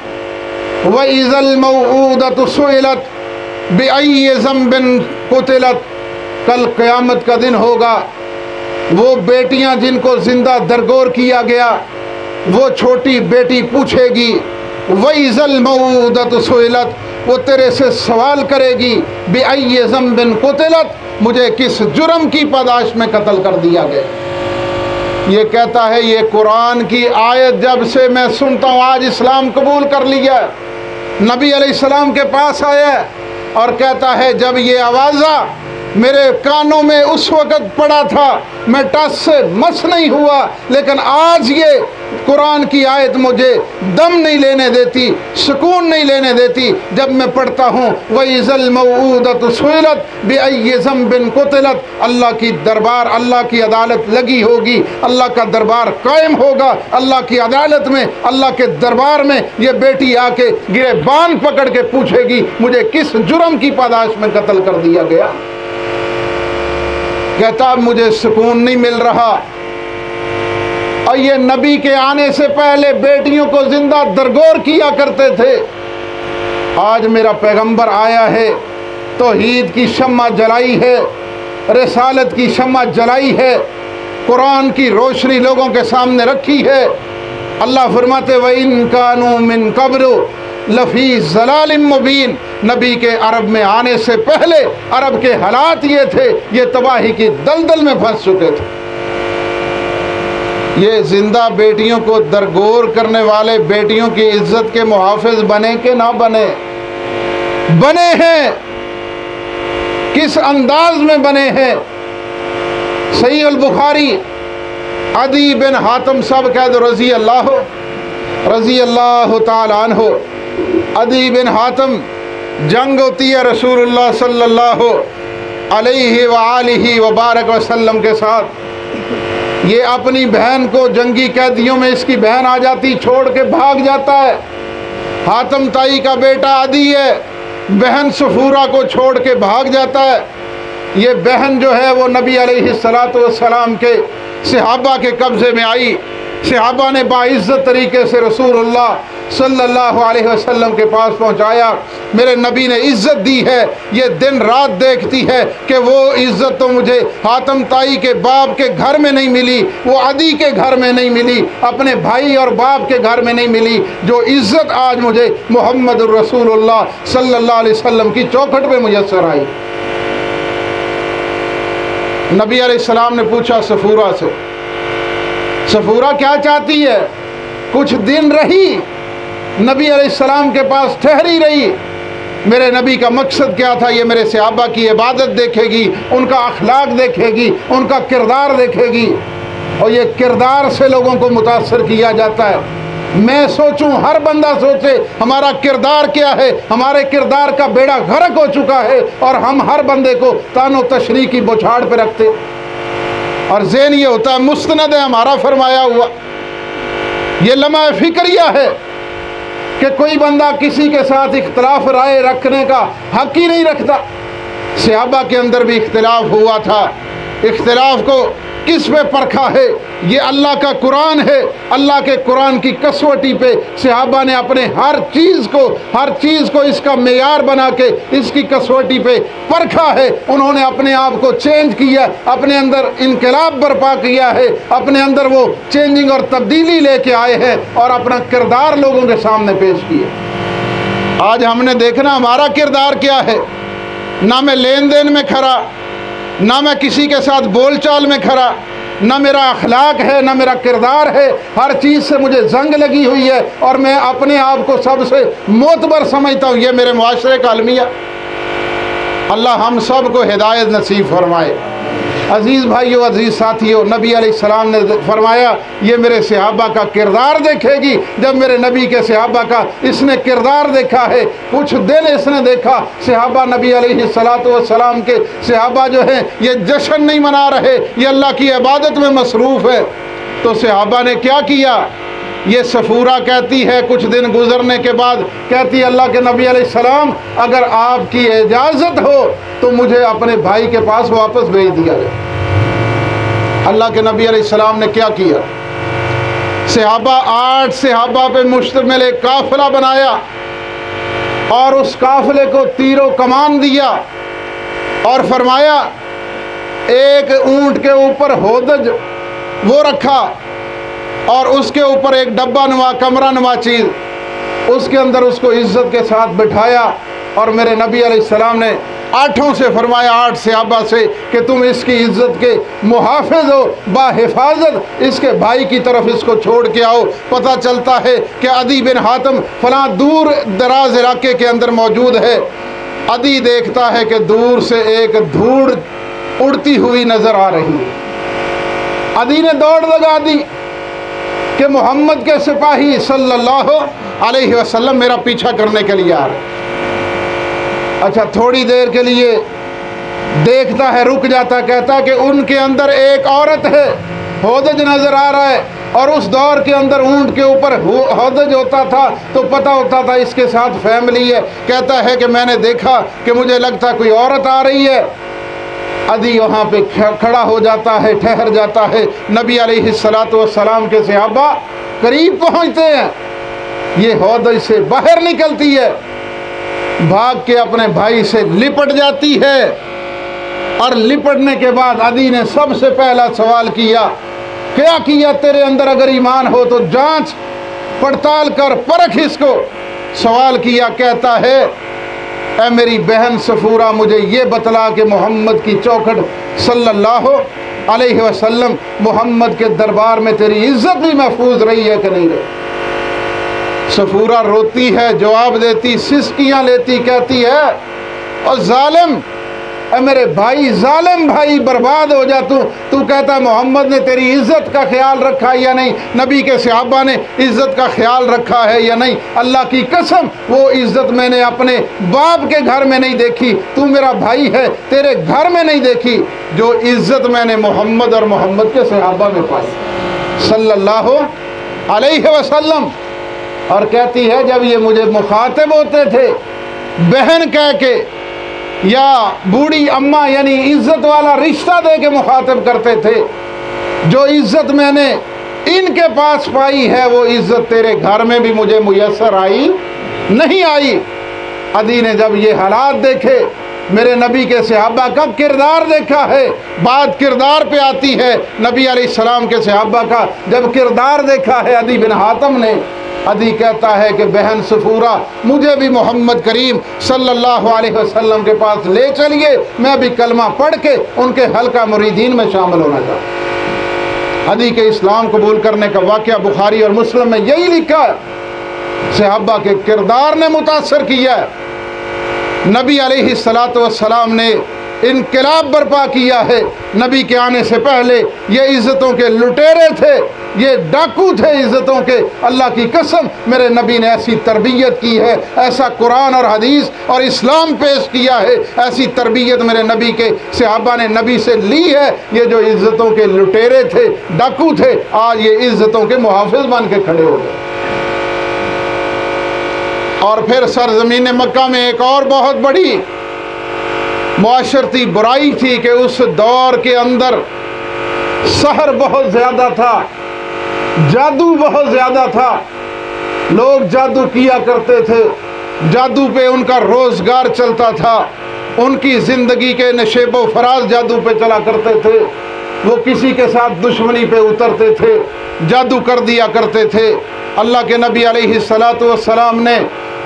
व इज़ल मौऊदतु सुइलत बिअय्यि ज़ंबिन कुतिलत। कल क़यामत का दिन होगा, वो बेटियां जिनको जिंदा दरगोर किया गया, वो छोटी बेटी पूछेगी वइज़ल मऊदतु सुइलत, वो तेरे से सवाल करेगी बिअय्यि ज़ंबिन कुतिलत, मुझे किस जुर्म की पादाश में कत्ल कर दिया गया। ये कहता है ये कुरान की आयत जब से मैं सुनता हूँ, आज इस्लाम कबूल कर लिया, नबी अलैहिस्सलाम के पास आया और कहता है जब ये आवाज़ा मेरे कानों में उस वक़्त पड़ा था मैं टस से मस नहीं हुआ, लेकिन आज ये कुरान की आयत मुझे दम नहीं लेने देती, सुकून नहीं लेने देती। जब मैं पढ़ता हूँ वइज़ल मऊऊदतु सुइलत बिअय्यि ज़ंबिन कुतिलत, अल्लाह की दरबार, अल्लाह की अदालत लगी होगी, अल्लाह का दरबार कायम होगा, अल्लाह की अदालत में, अल्लाह के दरबार में ये बेटी आके गिरेबान पकड़ के पूछेगी मुझे किस जुर्म की पादाश में कत्ल कर दिया गया। कहता मुझे सुकून नहीं मिल रहा। और ये नबी के आने से पहले बेटियों को जिंदा दरगोर किया करते थे। आज मेरा पैगंबर आया है, तौहीद की शम्मा जलाई है, रिसालत की शम्मा जलाई है, कुरान की रोशनी लोगों के सामने रखी है। अल्लाह फरमाते व इन कानू मिन क़ब्लु लफ़ी ज़लालिम मुबीन, नबी के अरब में आने से पहले अरब के हालात ये थे, ये तबाही की दलदल में फंस चुके थे। ये जिंदा बेटियों को दरगोर करने वाले बेटियों की इज्जत के मुहाफिज बने कि ना बने? बने हैं। किस अंदाज में बने हैं? सही अल बुखारी अदी बिन हातिम साहब कह दो रज़ी अल्लाह ताला अन्हु। अदी बिन हातिम जंग होती है रसूलुल्लाह सल्लल्लाहु अलैहि व आलिहि व बारक वसल्लम के साथ। ये अपनी बहन को जंगी कैदियों में इसकी बहन आ जाती, छोड़ के भाग जाता है। हातिम ताई का बेटा अदी है, बहन सफूरा को छोड़ के भाग जाता है। ये बहन जो है वो नबी अलैहिस्सलातु वस्सलाम के सहाबा के कब्ज़े में आई। सहाबा ने बाइज़्ज़त तरीके से रसूलुल्लाह सल्लल्लाहु अलैहि वसल्लम के पास पहुंचाया। मेरे नबी ने इज़्ज़त दी है, ये दिन रात देखती है कि वो इज़्ज़त तो मुझे हातिम ताई के बाप के घर में नहीं मिली, वो अदी के घर में नहीं मिली, अपने भाई और बाप के घर में नहीं मिली, जो इज़्ज़त आज मुझे मोहम्मद रसूलुल्लाह सल्लल्लाहु अलैहि वसल्लम की चौखट पे मुयस्सर आई। नबी अलैहिस्सलाम ने पूछा सफूरा से, सफूरा क्या चाहती है? कुछ दिन रही, नबी अलैहिस्सलाम के पास ठहरी रही, मेरे नबी का मकसद क्या था, ये मेरे सहाबा की इबादत देखेगी, उनका अखलाक देखेगी, उनका किरदार देखेगी। और ये किरदार से लोगों को मुतासर किया जाता है। मैं सोचूं, हर बंदा सोचे हमारा किरदार क्या है, हमारे किरदार का बेड़ा गर्क हो चुका है और हम हर बंदे को तानो तशरी की बौछार पे रखते। और ज़हन ये होता है मुस्तनद है हमारा फरमाया हुआ, ये लम्हा फिक्रिया है कि कोई बंदा किसी के साथ इख्तलाफ राय रखने का हक ही नहीं रखता। सहाबा के अंदर भी इख्तलाफ हुआ था। इख्तलाफ को किस पे परखा है? ये अल्लाह का कुरान है। अल्लाह के कुरान की कसवटी पे सहाबा ने अपने हर चीज़ को इसका मेयार बना के इसकी कसवटी पे परखा है। उन्होंने अपने आप को चेंज किया, अपने अंदर इनकलाब बर्पा किया है, अपने अंदर वो चेंजिंग और तब्दीली लेके आए हैं और अपना किरदार लोगों के सामने पेश किया। आज हमने देखना हमारा किरदार क्या है। ना मैं लेन देन में खरा, ना मैं किसी के साथ बोलचाल में खरा, ना मेरा अखलाक है, ना मेरा किरदार है। हर चीज़ से मुझे जंग लगी हुई है और मैं अपने आप को सबसे मोतबर समझता हूँ। ये मेरे मुआशरे का अलमिया। अल्लाह हम सब को हिदायत नसीब फरमाए। अज़ीज़ भाइयों, अज़ीज़ साथियों, नबी अलैहिस्सलाम ने फरमाया ये मेरे सहाबा का किरदार देखेगी। जब मेरे नबी के सहाबा का इसने किरदार देखा है, कुछ दिन इसने देखा, सहाबा नबी अलैहिस्सलातु वस्सलाम के सहाबा जो हैं ये जश्न नहीं मना रहे, ये अल्लाह की इबादत में मसरूफ़ है। तो सहाबा ने क्या किया? ये सफूरा कहती है कुछ दिन गुजरने के बाद, कहती है अल्लाह के नबी अलैहिस्सलाम अगर आपकी इजाज़त हो तो मुझे अपने भाई के पास वापस भेज दिया जाए। अल्लाह के नबी अलैहिस्सलाम ने क्या किया? सहाबा 8 सहाबा पे मुश्तमिल एक काफिला बनाया और उस काफिले को तीरों कमान दिया और फरमाया एक ऊंट के ऊपर होदज वो रखा और उसके ऊपर एक डब्बा नुमा कमरा नुमा चीज़, उसके अंदर उसको इज़्ज़त के साथ बिठाया। और मेरे नबी अलैहिस्सलाम ने 8 से फरमाया, 8 सहाबा से कि तुम इसकी इज़्ज़त के मुहाफ़िज़ हो, बाहिफाजत इसके भाई की तरफ इसको छोड़ के आओ। पता चलता है कि अदी बिन हातिम फलां दूर दराज इलाके के अंदर मौजूद है। अदी देखता है कि दूर से एक धूड़ उड़ती हुई नज़र आ रही है। अदी ने दौड़ लगा दी कि मोहम्मद के सिपाही सल्लल्लाहु अलैहि वसल्लम मेरा पीछा करने के लिए आ रहे। अच्छा, थोड़ी देर के लिए देखता है, रुक जाता, कहता कि उनके अंदर एक औरत है, होदज नजर आ रहा है। और उस दौर के अंदर ऊंट के ऊपर होदज होता था तो पता होता था इसके साथ फैमिली है। कहता है कि मैंने देखा कि मुझे लगता कोई औरत आ रही है। अदी वहाँ पे खड़ा हो जाता है, ठहर जाता है। नबी अलैहिस्सलातु वस्सलाम के सहाबा करीब पहुँचते हैं, ये हौदज से बाहर निकलती है, भाग के अपने भाई से लिपट जाती है। और लिपटने के बाद अदी ने सबसे पहला सवाल किया, क्या किया? तेरे अंदर अगर ईमान हो तो जांच पड़ताल कर, परख इसको। सवाल किया, कहता है ऐ मेरी बहन सफूरा, मुझे ये बतला कि मोहम्मद की चौखट सल्लल्लाहु अलैहि वसल्लम, मोहम्मद के दरबार में तेरी इज्जत भी महफूज रही है कि नहीं रही? सफूरा रोती है, जवाब देती, सिसकियाँ लेती, कहती है और जालिम, ऐ मेरे भाई, जालिम भाई, बर्बाद हो जा तू कहता मोहम्मद ने तेरी इज़्ज़त का ख्याल रखा है या नहीं, नबी के सहाबा ने इज़्ज़त का ख्याल रखा है या नहीं? अल्लाह की कसम वो इज़्ज़त मैंने अपने बाप के घर में नहीं देखी, तू मेरा भाई है, तेरे घर में नहीं देखी जो इज़्ज़त मैंने मोहम्मद और मोहम्मद के सहाबा में पाई सल्लल्लाहु अलैहि वसल्लम। और कहती है जब ये मुझे मुखातिब होते थे बहन कह के या बूढ़ी अम्मा, यानी इज्जत वाला रिश्ता दे के मुखातिब करते थे, जो इज्जत मैंने इनके पास पाई है वो इज्जत तेरे घर में भी मुझे मुयस्सर आई नहीं आई। अदी ने जब ये हालात देखे, मेरे नबी के सहाबा का किरदार देखा है, बात किरदार पे आती है। नबी अलैहिस्सलाम के सहाबा का जब किरदार देखा है अदी बिन हातिम ने, अदी कहता है कि बहन सफूरा, मुझे भी मोहम्मद करीम सल्लल्लाहु अलैहि वसल्लम के पास ले चलिए, मैं भी कलमा पढ़ के उनके हल्का मुरीदीन में शामिल होना चाहता। अदी के इस्लाम कबूल करने का वाक़या बुखारी और मुस्लिम में यही लिखा है। सहाबा के किरदार ने मुतासर किया है। नबी अलैहिस्सलातु वस्सलाम ने इनकलाब बर्पा किया है। नबी के आने से पहले ये इज़्ज़तों के लुटेरे थे, ये डाकू थे इज़्ज़तों के। अल्लाह की कसम मेरे नबी ने ऐसी तरबियत की है, ऐसा कुरान और हदीस और इस्लाम पेश किया है, ऐसी तरबियत मेरे नबी के सहाबा ने नबी से ली है। ये जो इज़्ज़तों के लुटेरे थे, डाकू थे, आज ये इज़्ज़तों के मुहाफ़िज़ बन के खड़े हो गए। और फिर सरज़मीन मक्का में एक और बहुत बड़ी मुआशरती बुराई थी कि उस दौर के अंदर सहर बहुत ज़्यादा था, जादू बहुत ज़्यादा था, लोग जादू किया करते थे, जादू पे उनका रोज़गार चलता था, उनकी ज़िंदगी के नशेबो फराज जादू पे चला करते थे, वो किसी के साथ दुश्मनी पे उतरते थे, जादू कर दिया करते थे। अल्लाह के नबी अलैहिस्सलातु वस्सलाम ने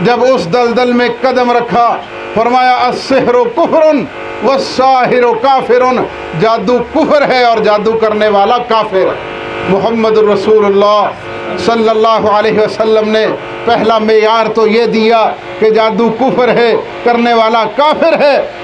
जब उस दलदल में कदम रखा, फरमाया अस्सिहरु कुफ्रुन वस्साहिरु काफिरुन, जादू कुफ्र है और जादू करने वाला काफिर है। मुहम्मदुर रसूलुल्लाह सल्लल्लाहु अलैहि वसल्लम ने पहला मेयार तो ये दिया कि जादू कुफ्र है, करने वाला काफिर है,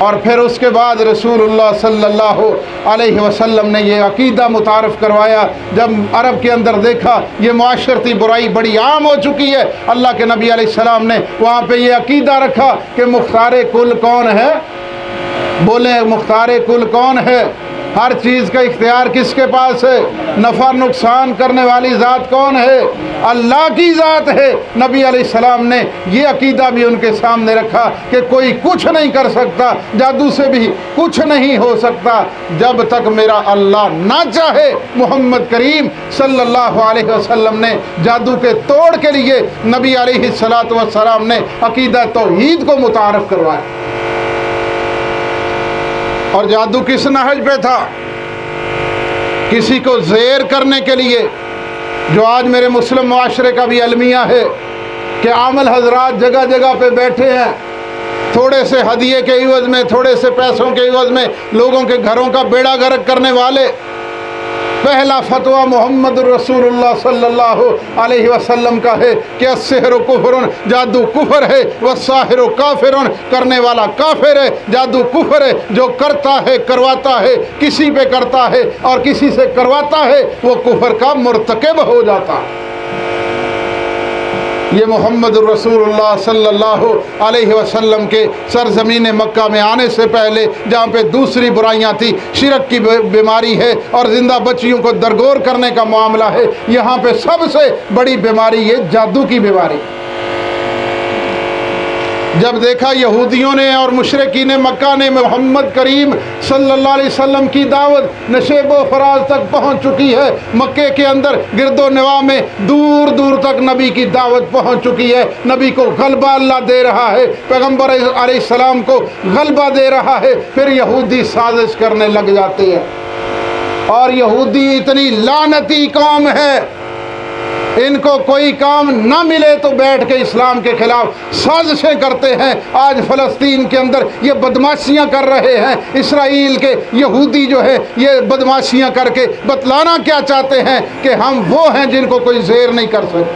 और फिर उसके बाद रसूलुल्लाह सल्लल्लाहु अलैहि वसल्लम ने ये अकीदा मुतारफ़ करवाया। जब अरब के अंदर देखा ये मुआशरती बुराई बड़ी आम हो चुकी है, अल्लाह के नबी अलैहिस्सलाम ने वहाँ पे ये अकीदा रखा कि मुख्तारे कुल कौन है। बोले मुख्तारे कुल कौन है? हर चीज़ का इख्तियार किसके पास है? नफ़ा नुकसान करने वाली ज़ात कौन है? अल्लाह की ज़ात है। नबी अलैहिस्सलाम ने ये अकीदा भी उनके सामने रखा कि कोई कुछ नहीं कर सकता, जादू से भी कुछ नहीं हो सकता जब तक मेरा अल्लाह ना चाहे। मोहम्मद करीम सल्लल्लाहु अलैहि वसल्लम ने जादू के तोड़ के लिए नबी अलैहिस्सलातु वस्सलाम ने अकीदा तौहीद को मुतारफ़ करवाया। और जादू किस नहज पे था? किसी को ज़ेर करने के लिए, जो आज मेरे मुस्लिम माशरे का भी अलमिया है कि आमल हजरात जगह जगह पे बैठे हैं, थोड़े से हदिये के इवज़ में, थोड़े से पैसों के इवज़ में लोगों के घरों का बेड़ा गर्क करने वाले। पहला फतवा मोहम्मद रसूलुल्लाह सल्लल्लाहु अलैहि वसल्लम का है कि अस्सिहरु कुफ्रुन, जादू कुफ्र है, वस्साहिरु काफिरुन, करने वाला काफिर है। जादू कुफ्र है, जो करता है, करवाता है, किसी पे करता है और किसी से करवाता है, वो कुफ्र का मुर्तकिब हो जाता है। ये मोहम्मद रसूलुल्लाह सल्लल्लाहु अलैहि वसल्लम के सरज़मीन मक्का में आने से पहले जहाँ पे दूसरी बुराइयाँ थी, शिरक की बीमारी है और ज़िंदा बच्चियों को दरगोर करने का मामला है, यहाँ पे सबसे बड़ी बीमारी ये जादू की बीमारी। जब देखा यहूदियों ने और मुशरिकीन मक्का ने मोहम्मद करीम सल्लल्लाहु अलैहि वसल्लम की दावत नशेबो फराज तक पहुंच चुकी है, मक्के के अंदर गिरदो नवा में दूर दूर तक नबी की दावत पहुंच चुकी है, नबी को गलबा अल्लाह दे रहा है, पैगम्बर अलैहिस्सलाम को गलबा दे रहा है, फिर यहूदी साजिश करने लग जाते हैं। और यहूदी इतनी लानती कौम है, इनको कोई काम ना मिले तो बैठ के इस्लाम के खिलाफ साजिशें करते हैं। आज फ़लस्तीन के अंदर ये बदमाशियां कर रहे हैं। इसराइल के यहूदी जो है ये बदमाशियां करके बतलाना क्या चाहते हैं कि हम वो हैं जिनको कोई ज़ेर नहीं कर सकते।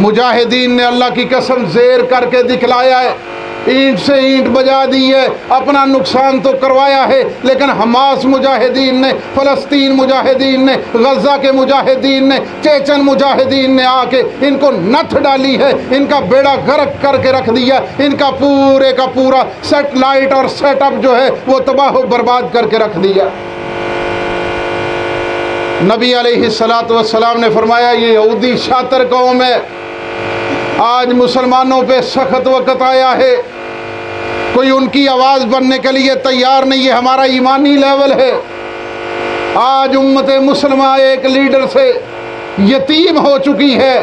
मुजाहिदीन ने अल्लाह की कसम ज़ेर करके दिखलाया है, ईंट से ईंट बजा दी है, अपना नुकसान तो करवाया है, लेकिन हमास मुजाहिदीन ने, फ़लस्तीन मुजाहिदीन ने, गज़ा के मुजाहिदीन ने, चेचन मुजाहिदीन ने आके इनको नथ डाली है, इनका बेड़ा गर्क करके रख दिया, इनका पूरे का पूरा सेटेलाइट और सेटअप जो है वो तबाह बर्बाद करके रख दिया। नबी अलैहिस्सलातु वस्सलाम ने फरमाया ये यहूदी शातिर कौम है, आज मुसलमानों पे सख्त वक़्त आया है, कोई उनकी आवाज़ बनने के लिए तैयार नहीं है। हमारा ईमानी लेवल है, आज उम्मत मुसलमा एक लीडर से यतीम हो चुकी है,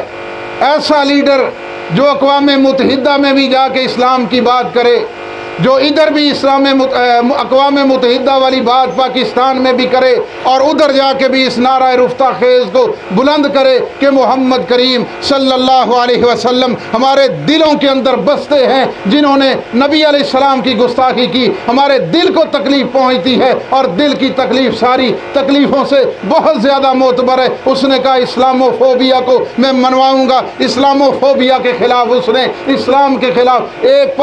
ऐसा लीडर जो अक़वाम मुत्तहिदा में भी जाके इस्लाम की बात करे, जो इधर भी अक़वाम मुत्तहिदा वाली बात पाकिस्तान में भी करे और उधर जाके भी इस नारा रुफ्ता खेज़ को बुलंद करे कि मोहम्मद करीम सल्लल्लाहु अलैहि वसल्लम हमारे दिलों के अंदर बसते हैं। जिन्होंने नबी अलैहिस्सलाम की गुस्ताखी की हमारे दिल को तकलीफ़ पहुँचती है और दिल की तकलीफ़ सारी तकलीफ़ों से बहुत ज़्यादा मोतबर है। उसने कहा इस्लामोफोबिया को मैं मनवाऊँगा। इस्लामोफोबिया के ख़िलाफ़ उसने इस्लाम के ख़िलाफ़ एक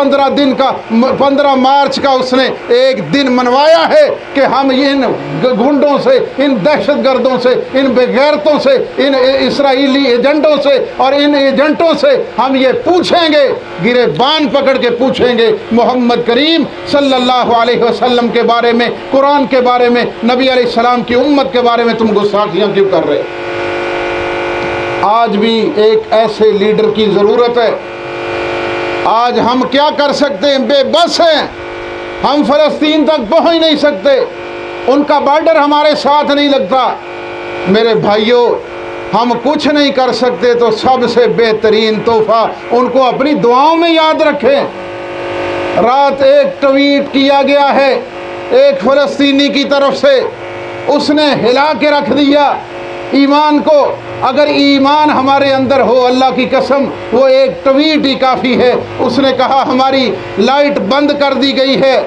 15 मार्च का उसने एक दिन मनवाया है कि हम इन गुंडों से, इन दहशतगर्दों से, इन बेगैरतों से, इन इसराइली एजेंटों से और इन एजेंटों से हम ये पूछेंगे, गिरेबान पकड़ के पूछेंगे मोहम्मद करीम सल्लल्लाहु अलैहि वसल्लम के बारे में, कुरान के बारे में, नबी अलैहिस्सलाम की उम्मत के बारे में तुम गुस्ताखियाँ क्यों कर रहे। आज भी एक ऐसे लीडर की ज़रूरत है। आज हम क्या कर सकते हैं, बेबस हैं। हम फ़लस्तीन तक पहुंच नहीं सकते, उनका बॉर्डर हमारे साथ नहीं लगता। मेरे भाइयों, हम कुछ नहीं कर सकते तो सबसे बेहतरीन तोहफ़ा उनको अपनी दुआओं में याद रखें। रात एक ट्वीट किया गया है एक फ़लस्तीनी की तरफ से, उसने हिला के रख दिया ईमान को। अगर ईमान हमारे अंदर हो, अल्लाह की कसम, वो एक ट्वीट ही काफ़ी है। उसने कहा हमारी लाइट बंद कर दी गई है,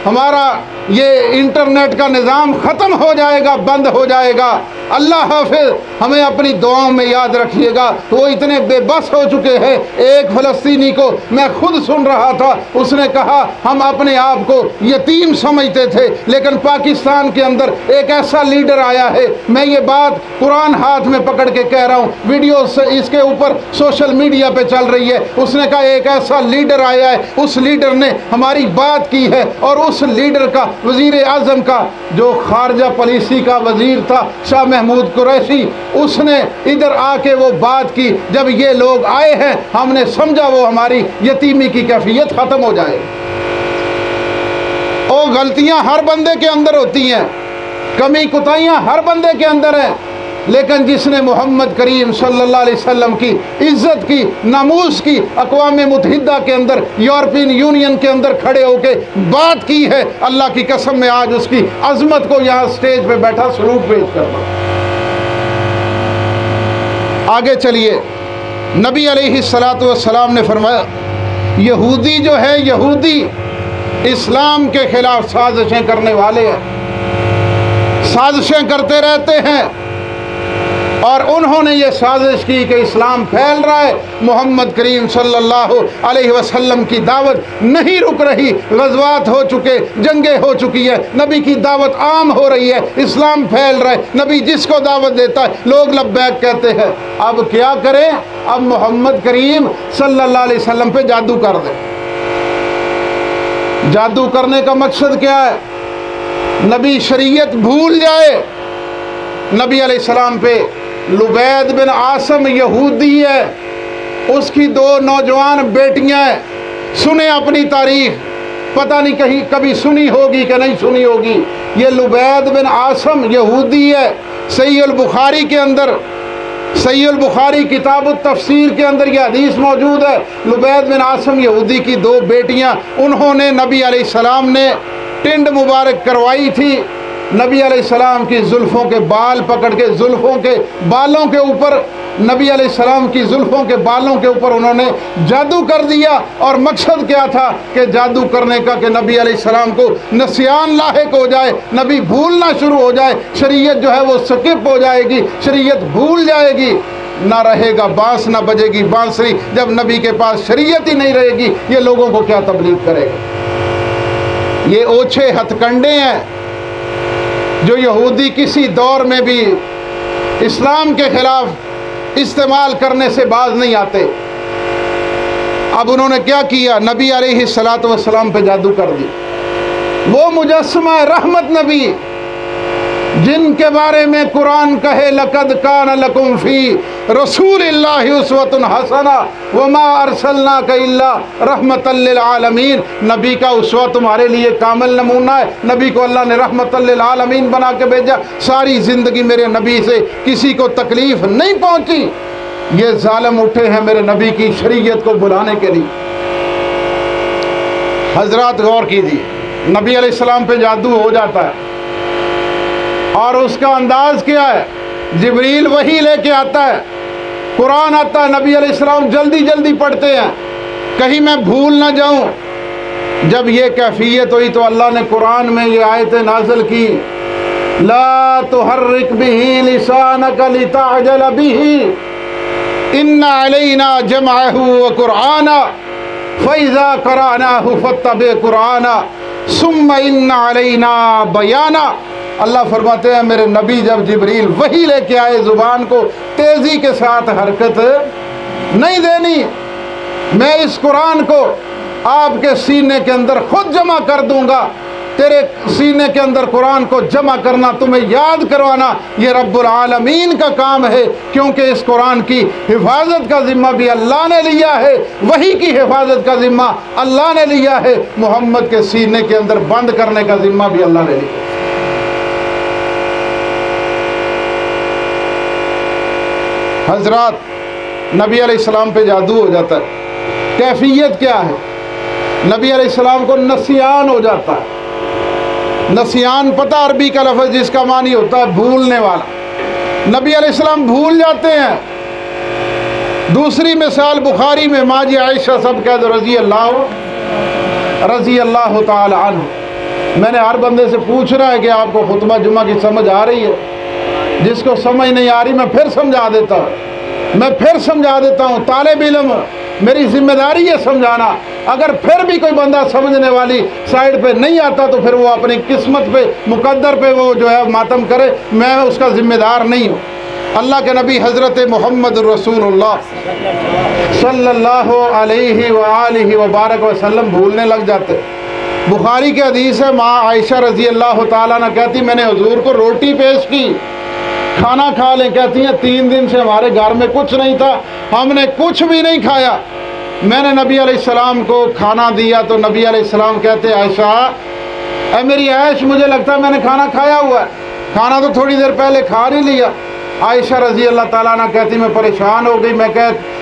हमारा ये इंटरनेट का निज़ाम ख़त्म हो जाएगा, बंद हो जाएगा। अल्लाह हाफ़िज़, हमें अपनी दुआओं में याद रखिएगा। वो इतने बेबस हो चुके हैं। एक फ़लस्तीनी को मैं खुद सुन रहा था, उसने कहा हम अपने आप को यतीम समझते थे, लेकिन पाकिस्तान के अंदर एक ऐसा लीडर आया है। मैं ये बात कुरान हाथ में पकड़ के कह रहा हूँ, वीडियो इसके ऊपर सोशल मीडिया पे चल रही है। उसने कहा एक ऐसा लीडर आया है, उस लीडर ने हमारी बात की है और उस लीडर का, वज़ीर आज़म का, जो खारजा पॉलिसी का वज़ीर था शाह महमूद कुरैशी, उसने इधर आके वो बात की। जब ये लोग आए हैं हमने समझा वो हमारी यतीमी की कैफियत ख़त्म हो जाए। और गलतियां हर बंदे के अंदर होती हैं, कमी कुताहियां हर बंदे के अंदर हैं, लेकिन जिसने मोहम्मद करीम सल्लल्लाहु अलैहि वसल्लम की इज़्ज़त की, नामूस की, अक़वाम मुत्तहिदा के अंदर, यूरोपियन यूनियन के अंदर खड़े होके बात की है, अल्लाह की कसम में आज उसकी अज़मत को यहाँ स्टेज पे बैठा सलूट पेश करना। आगे चलिए, नबी अलैहिस्सलातु वस्सलाम ने फरमाया यहूदी जो है, यहूदी इस्लाम के ख़िलाफ़ साजिशें करने वाले हैं, साजिशें करते रहते हैं। और उन्होंने ये साजिश की कि इस्लाम फैल रहा है, मोहम्मद करीम सल्लल्लाहु अलैहि वसल्लम की दावत नहीं रुक रही, ग़ज़वात हो चुके, जंगें हो चुकी है, नबी की दावत आम हो रही है, इस्लाम फैल रहा है, नबी जिसको दावत देता है लोग लब्बैक कहते हैं। अब क्या करें, अब मोहम्मद करीम सल्लल्लाहु अलैहि वसल्लम पे जादू कर दें। जादू करने का मकसद क्या है, नबी शरीयत भूल जाए। नबी अलैहिस्सलाम पे लुबैद बिन आसम यहूदी है, उसकी 2 नौजवान बेटियां हैं। सुने अपनी तारीख, पता नहीं कहीं कभी सुनी होगी कि नहीं सुनी होगी। ये लुबैद बिन आसम यहूदी है। सहीह बुखारी के अंदर, सहीह बुखारी किताब तफसीर के अंदर यह हदीस मौजूद है। लुबैद बिन आसम यहूदी की 2 बेटियां, उन्होंने नबी अलैहिस्सलाम ने टिंड मुबारक करवाई थी। नबी अलैहिस्सलाम की जुल्फ़ों के बाल पकड़ के, जुल्फ़ों के बालों के ऊपर, नबी अलैहिस्सलाम की जुल्फ़ों के बालों के ऊपर उन्होंने जादू कर दिया। और मकसद क्या था कि जादू करने का कि नबी अलैहिस्सलाम को नसियान लाहिक हो जाए, नबी भूलना शुरू हो जाए, शरीयत जो है वो स्किप हो जाएगी, शरीयत भूल जाएगी, ना रहेगा बांस, ना बजेगी बांसुरी। जब नबी के पास शरीयत ही नहीं रहेगी, ये लोगों को क्या तबलीग करेगा। ये ओछे हथकंडे हैं जो यहूदी किसी दौर में भी इस्लाम के ख़िलाफ़ इस्तेमाल करने से बाज नहीं आते। अब उन्होंने क्या किया, नबी अलैहिस्सलातु वस्सलाम पे जादू कर दी। वो मुजस्समा रहमत नबी जिनके बारे में कुरान कहे लक़द कान लकुम फ़ी रसूलिल्लाहि उस्वतुन हसना वमा अरसलनाका इल्ला रहमतल लिल आलमीन। नबी का उस्वा तुम्हारे लिए कामिल नमूना है। नबी को अल्लाह ने रहमतल लिल आलमीन बना के भेजा। सारी ज़िंदगी मेरे नबी से किसी को तकलीफ़ नहीं पहुँची। ये जालिम उठे हैं मेरे नबी की शरीयत को बुलाने के लिए। हजरात गौर कीजिए, नबी अलैहिस्सलाम पे जादू हो जाता है और उसका अंदाज क्या है? जिब्रील वही लेके आता है, कुरान आता है, नबी अलैहिस्सलाम जल्दी जल्दी पढ़ते हैं, कहीं मैं भूल ना जाऊं। जब ये कैफियत हुई तो अल्लाह ने कुरान में ये आयतें नाज़िल की, ला तुहर्रिक बिही लिसानका लितअजल बिही इन्ना अलैना जमअहु व कुरआना फइज़ा क़रअनाहु फत्तबि कुरआना सुम्मा इन्ना अलैना बयाना। अल्लाह फरमाते हैं मेरे नबी जब जिब्रील वही लेके आए, ज़ुबान को तेज़ी के साथ हरकत नहीं देनी, मैं इस कुरान को आपके सीने के अंदर खुद जमा कर दूंगा। तेरे सीने के अंदर कुरान को जमा करना, तुम्हें याद करवाना, ये रब्बुल आलमीन का काम है, क्योंकि इस कुरान की हिफाजत का ज़िम्मा भी अल्लाह ने लिया है, वही की हिफाजत का ज़िम्मा अल्लाह ने लिया है, मोहम्मद के सीने के अंदर बंद करने का ज़िम्मा भी अल्लाह ने लिया। हजरात, नबी अलैहिस्सलाम पे जादू हो जाता है। कैफियत क्या है? नबी अलैहिस्सलाम को नसियान हो जाता है। नसियान पता अरबी का लफ्ज़ जिसका मानी होता है भूलने वाला। नबी अलैहिस्सलाम भूल जाते हैं। दूसरी मिसाल बुखारी में माजी आयशा सब कह दो रज़ी अल्लाह ताला अन्हा। मैंने हर बंदे से पूछ रहा है कि आपको खुतबा जुमा की समझ आ रही है? जिसको समझ नहीं आ रही मैं फिर समझा देता हूँ, तालिब इल्म मेरी जिम्मेदारी है समझाना। अगर फिर भी कोई बंदा समझने वाली साइड पे नहीं आता तो फिर वो अपनी किस्मत पे, मुकद्दर पे वो जो है मातम करे, मैं उसका जिम्मेदार नहीं हूँ। अल्लाह के नबी हज़रत मोहम्मद रसूलुल्लाह सल्लल्लाहु अलैहि व आलिहि व बारक वसल्लम भूलने लग जाते। बुखारी के हदीस है, माँ आयशा रज़ी अल्लाह ताला अन्हा कहती मैंने हुजूर को रोटी पेश की, खाना खा लें। कहती हैं 3 दिन से हमारे घर में कुछ नहीं था, हमने कुछ भी नहीं खाया। मैंने नबी अलैहिस्सलाम को खाना दिया तो नबी अलैहिस्सलाम कहते आयशा ऐ मेरी ऐश, मुझे लगता है मैंने खाना खाया हुआ है, खाना तो थोड़ी देर पहले खा नहीं लिया। आयशा रज़ी अल्लाह ताला अन्हा कहती मैं परेशान हो गई।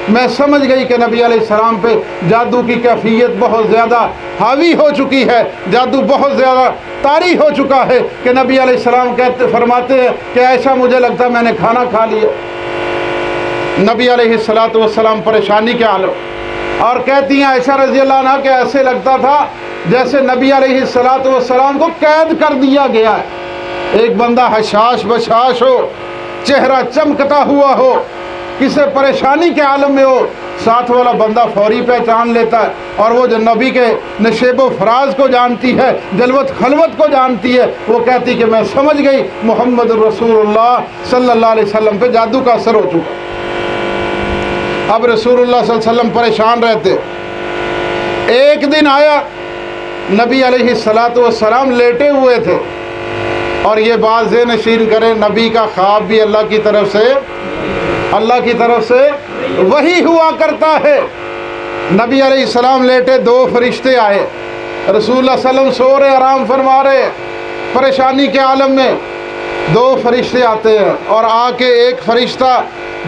मैं समझ गई कि नबी अलैहिस्सलाम पे जादू की कैफियत बहुत ज़्यादा हावी हो चुकी है, जादू बहुत ज़्यादा तारी हो चुका है कि नबी अलैहिस्सलाम फरमाते हैं कि आयशा मुझे लगता है मैंने खाना खा लिया। नबी अलैहिस्सलातु वस्सलाम परेशानी के आलम और कहती हैं आयशा रज़ी अल्लाह अन्हा कि ऐसे लगता था जैसे नबी अलैहिस्सलातु वस्सलाम को कैद कर दिया गया है। एक बंदा हशाश बशाश हो, चेहरा चमकता हुआ हो, किसी परेशानी के आलम में हो, साथ वाला बंदा फौरी पहचान लेता है। और वो जो नबी के नशेबो फराज को जानती है, जलवत खलवत को जानती है, वो कहती कि मैं समझ गई मोहम्मद रसूलुल्लाह सल्लल्लाहु अलैहि वसल्लम पे जादू का असर हो चुका। अब रसूलुल्लाह सल्लल्लाहु अलैहि वसल्लम परेशान रहते। एक दिन आया, नबी अलैहिस्सलातु वस्सलाम लेटे हुए थे और ये बात ज़हन नशीन करें, नबी का ख्वाब भी अल्लाह की तरफ से वही हुआ करता है। नबी अलैहिस्सलाम लेटे, 2 फरिश्ते आए, रसूलुल्लाह सल्लल्लाहु अलैहि वसल्लम सो रहे, आराम फरमा रहे, परेशानी के आलम में 2 फरिश्ते आते हैं और आके एक फरिश्ता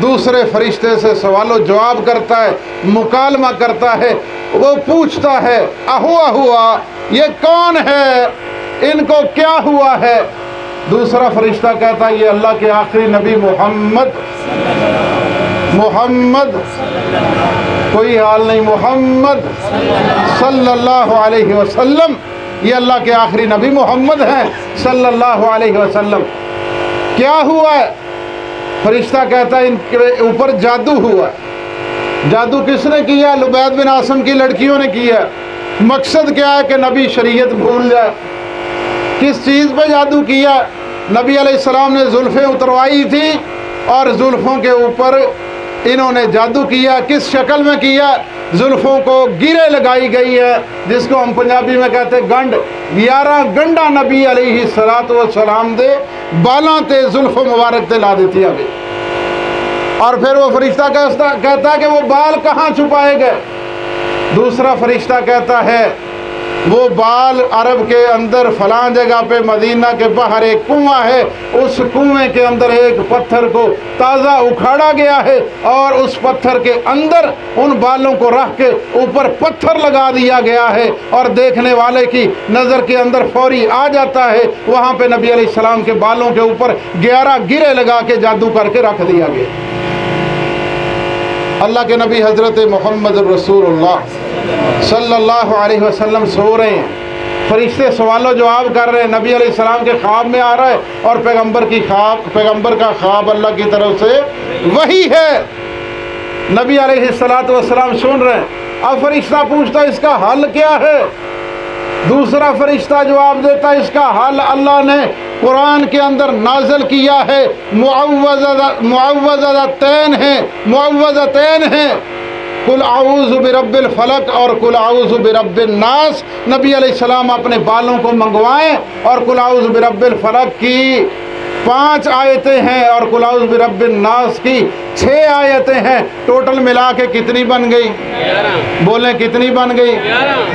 दूसरे फरिश्ते से सवालो जवाब करता है, मुकालमा करता है। वो पूछता है अहुआ हुआ, ये कौन है, इनको क्या हुआ है? दूसरा फरिश्ता कहता है ये अल्लाह के आखिरी नबी मोहम्मद, कोई हाल नहीं, मोहम्मद सल्लल्लाहु अलैहि वसल्लम, ये अल्लाह के आखिरी नबी मोहम्मद हैं सल्लल्लाहु अलैहि वसल्लम। क्या हुआ है? फरिश्ता कहता है इनके ऊपर जादू हुआ। जादू किसने किया? लुबैद बिन आसम की लड़कियों ने किया। मकसद क्या है कि नबी शरीयत भूल जाए। किस चीज़ पे जादू किया? नबी अलैहिस्सलाम ने जुल्फ़ें उतरवाई थी और जुल्फ़ों के ऊपर इन्होंने जादू किया। किस शक्ल में किया? जुल्फ़ों को गिरे लगाई गई है, जिसको हम पंजाबी में कहते गंढ। 11 गंढा नबी अलैहिस्सलातु वस्सलाम दे बालां ते जुल्फ़ मुबारक ते ला देती अभी। और फिर वो फरिश्ता कहता है कि वो बाल कहाँ छुपाए गए? दूसरा फरिश्ता कहता है वो बाल अरब के अंदर फलां जगह पे मदीना के बाहर एक कुआं है, उस कुएं के अंदर एक पत्थर को ताज़ा उखाड़ा गया है और उस पत्थर के अंदर उन बालों को रख के ऊपर पत्थर लगा दिया गया है और देखने वाले की नज़र के अंदर फौरी आ जाता है। वहाँ पे नबी अलैहिस्सलाम के बालों के ऊपर 11 गिरे लगा के जादू करके रख दिया गया। अल्लाह के नबी हज़रत मोहम्मद रसूलुल्लाह सल्लल्लाहु अलैहि वसल्लम सो रहे हैं, फरिश्ते सवालो जवाब कर रहे हैं, नबी अलैहिस्सलाम के ख्वाब में आ रहा है और पैगंबर का ख्वाब अल्लाह की तरफ से वही है। नबी अलैहिस्सलातु वस्सलाम सुन रहे हैं। अब फरिश्ता पूछता है इसका हल क्या है, दूसरा फरिश्ता जवाब देता है इसका हल अल्लाह ने कुरान के अंदर नाज़िल किया है, मुअव्वज़तैन है, कुल आऊज़ु बिरब्बिल फलक और कुल आऊज़ु बिरब्बिन नास। नबी अलैहिस्सलाम अपने बालों को मंगवाएं और कुल आऊज़ु बिरब्बिल फलक की 5 आयतें हैं और कुल आऊज़ु बिरब्बिन नास की 6 आयतें हैं। टोटल मिला के कितनी बन गई? 11। बोलें कितनी बन गई?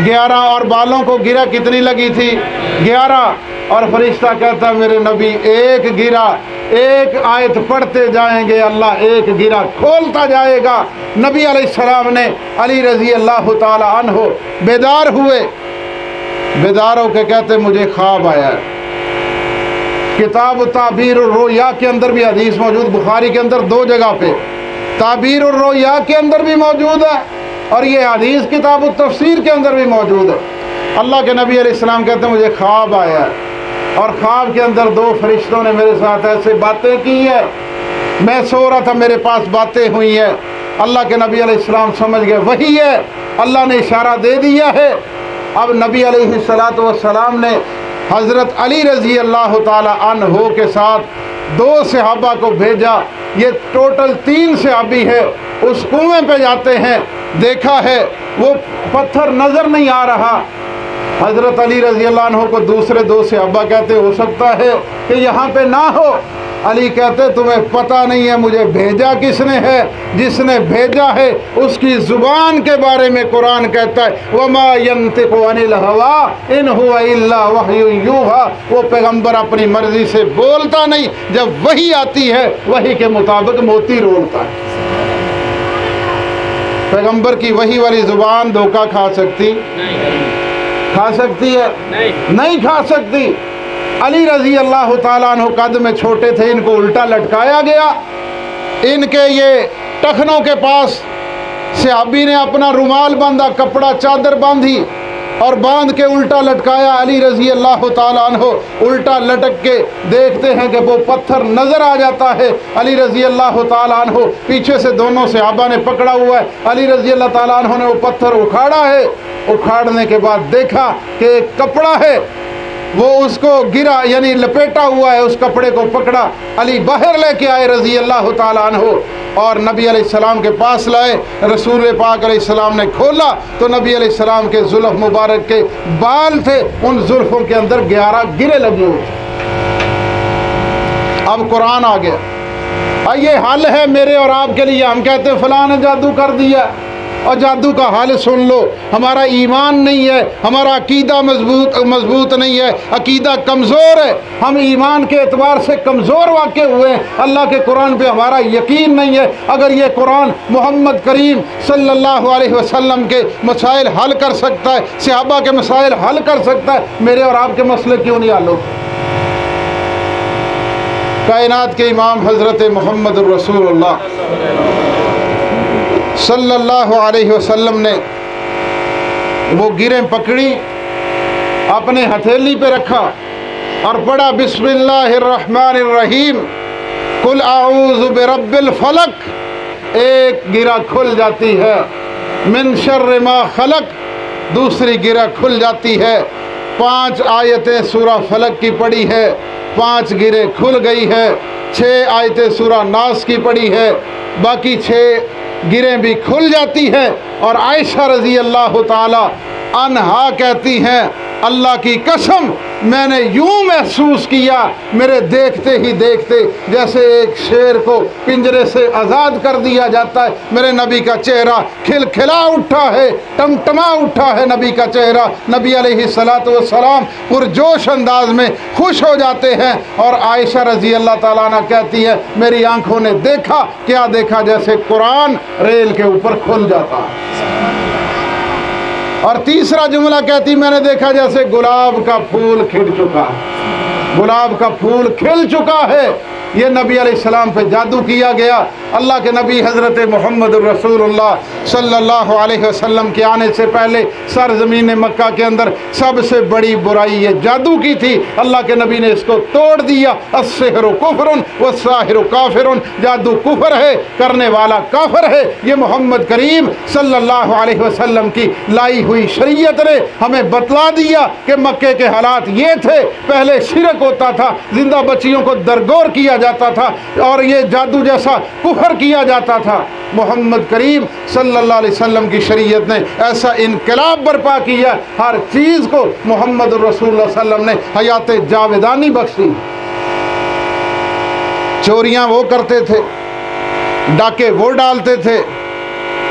11। और बालों को गिरा कितनी लगी थी? 11। और फरिश्ता कहता मेरे नबी एक गिरा, एक आयत पढ़ते जाएंगे अल्लाह एक गिरा खोलता जाएगा। नबी अलैहिस्सलाम ने अली रज़ी अल्लाह ताला अन्हो बेदार हुए, बेदार होकर कहते मुझे ख्वाब आया है। किताब ताबीर रोया के अंदर भी हदीस मौजूद, बुखारी के अंदर 2 जगह पे, ताबीर रोया के अंदर भी मौजूद है और ये हदीस किताब तफसीर के अंदर भी मौजूद है। अल्लाह के नबी अलैहिस्सलाम कहते मुझे ख्वाब आया है और ख्वाब के अंदर 2 फरिश्तों ने मेरे साथ ऐसे बातें की है, मैं सो रहा था मेरे पास बातें हुई है। अल्लाह के नबी अलैहिस्सलाम समझ गए वही है, अल्लाह ने इशारा दे दिया है। अब नबी अलैहिस्सलातु वस्सलाम ने हज़रत अली रज़ी अल्लाह ताला अन्हो के साथ 2 सहाबा को भेजा, ये टोटल 3 सहाबी है। उस कुएं पे जाते हैं, देखा है वो पत्थर नज़र नहीं आ रहा। हज़रत अली रज़ी अल्लाह अन्हो को दूसरे 2 सहाबा कहते हो सकता है कि यहाँ पे ना हो। अली कहते तुम्हें पता नहीं है मुझे भेजा किसने है, जिसने भेजा है उसकी ज़ुबान के बारे में कुरान कहता है वमा यंतिकु अनिल हवा इन हुवा इल्ला वह्युन यूहा। वो पैगंबर अपनी मर्जी से बोलता नहीं, जब वही आती है वही के मुताबिक मोती रोलता है। पैगंबर की वही वाली ज़ुबान धोखा खा सकती? खा सकती है? नहीं खा सकती। अली रज़ी अल्लाह ताला अन्हु कद में छोटे थे, इनको उल्टा लटकाया गया, इनके ये टखनों के पास सहाबी ने अपना रुमाल बांधा, कपड़ा चादर बांधी और बांध के उल्टा लटकाया। अली रज़ी अल्लाह ताला अन्हु उल्टा लटक के देखते हैं कि वो पत्थर नज़र आ जाता है। अली रज़ी अल्लाह ताला अन्हु पीछे से दोनों सहाबा ने पकड़ा हुआ है। अली रज़ी अल्लाह ताला अन्हु ने वो पत्थर उखाड़ा है, उखाड़ने के बाद देखा कि एक कपड़ा है, वो उसको गिरा यानी लपेटा हुआ है, उस कपड़े को पकड़ा, अली बाहर लेके आए रज़ी अल्लाह ताला अन्हु और नबी अलैहिस्सलाम के पास लाए। रसूल पाक अलैहिस्सलाम ने खोला तो नबी अलैहिस्सलाम के जुल्फ़ मुबारक के बाल थे, उन जुल्फ़ों के अंदर 11 गिरे लगे हुए। अब कुरान आ गया, ये हल है मेरे और आपके लिए। हम कहते हैं फलां ने जादू कर दिया, और जादू का हाल सुन लो, हमारा ईमान नहीं है, हमारा अकीदा मजबूत नहीं है, अकीदा कमज़ोर है, हम ईमान के एतबार से कमज़ोर वाक़े हुए हैं, अल्लाह के कुरान पे हमारा यकीन नहीं है। अगर ये कुरान मोहम्मद करीम सल्लल्लाहु अलैहि वसल्लम के मसाइल हल कर सकता है, सहाबा के मसाइल हल कर सकता है, मेरे और आपके मसले क्यों नहीं हल होते? कायनात के इमाम हज़रत मोहम्मद रसूलुल्लाह सल्लल्लाहु अलैहि वसल्लम ने वो गिरें पकड़ी, अपने हथेली पे रखा और पढ़ा बिस्मिल्लाहिर्रहमानिर्रहीम कुल आऊज़ु बिरब्बिल फलक। एक गिरा खुल जाती है, मिन शर्रि मा खलक, दूसरी गिरा खुल जाती है। 5 आयतें सूरा फलक की पढ़ी है, 5 गिरे खुल गई है। 6 आयतें सूरा नास की पढ़ी है, बाकी 6 गिरें भी खुल जाती है। और आयशा रज़ी अल्लाह ताला अन्हा कहती हैं अल्लाह की कसम मैंने यूं महसूस किया मेरे देखते ही देखते जैसे एक शेर को पिंजरे से आज़ाद कर दिया जाता है। मेरे नबी का चेहरा खिलखिला उठा है, टमटमा उठा है नबी का चेहरा। नबी अलैहिस्सलातु वस्सलाम पुरजोश अंदाज में खुश हो जाते हैं। और आयशा रज़ी अल्लाह ताला अन्हा कहती है मेरी आंखों ने देखा, क्या देखा, जैसे कुरान रेल के ऊपर खुल जाता है। और तीसरा जुमला कहती मैंने देखा जैसे गुलाब का फूल खिल चुका है, गुलाब का फूल खिल चुका है। ये नबी अलैहिस्सलाम पे जादू किया गया। अल्लाह के नबी हज़रत मोहम्मद रसूलुल्लाह सल्लल्लाहु अलैहि वसल्लम के आने से पहले सरज़मीन मक्का के अंदर सबसे बड़ी बुराई ये जादू की थी। अल्लाह के नबी ने इसको तोड़ दिया। अस्सिहरु कुफ्रुन वस्साहिरु काफिरुन, जादू कुफर है, करने वाला काफिर है। ये मोहम्मद करीम सल्लल्लाहु अलैहि वसल्लम की लाई हुई शरीयत ने हमें बतला दिया कि मक्के के हालात ये थे। पहले शिरक होता था, जिंदा बच्चियों को दरगोर किया जाता था और ये जादू जैसा कुफर किया जाता था। मोहम्मद करीम सल्लल्लाहु अलैहि वसल्लम की शरीयत ने ऐसा इनकलाब बर्पा किया, हर चीज़ को मोहम्मद रसूलुल्लाह सल्लल्लाहु अलैहि वसल्लम ने हयात जावेदानी बख्शी। चोरियां वो करते थे, डाके वो डालते थे,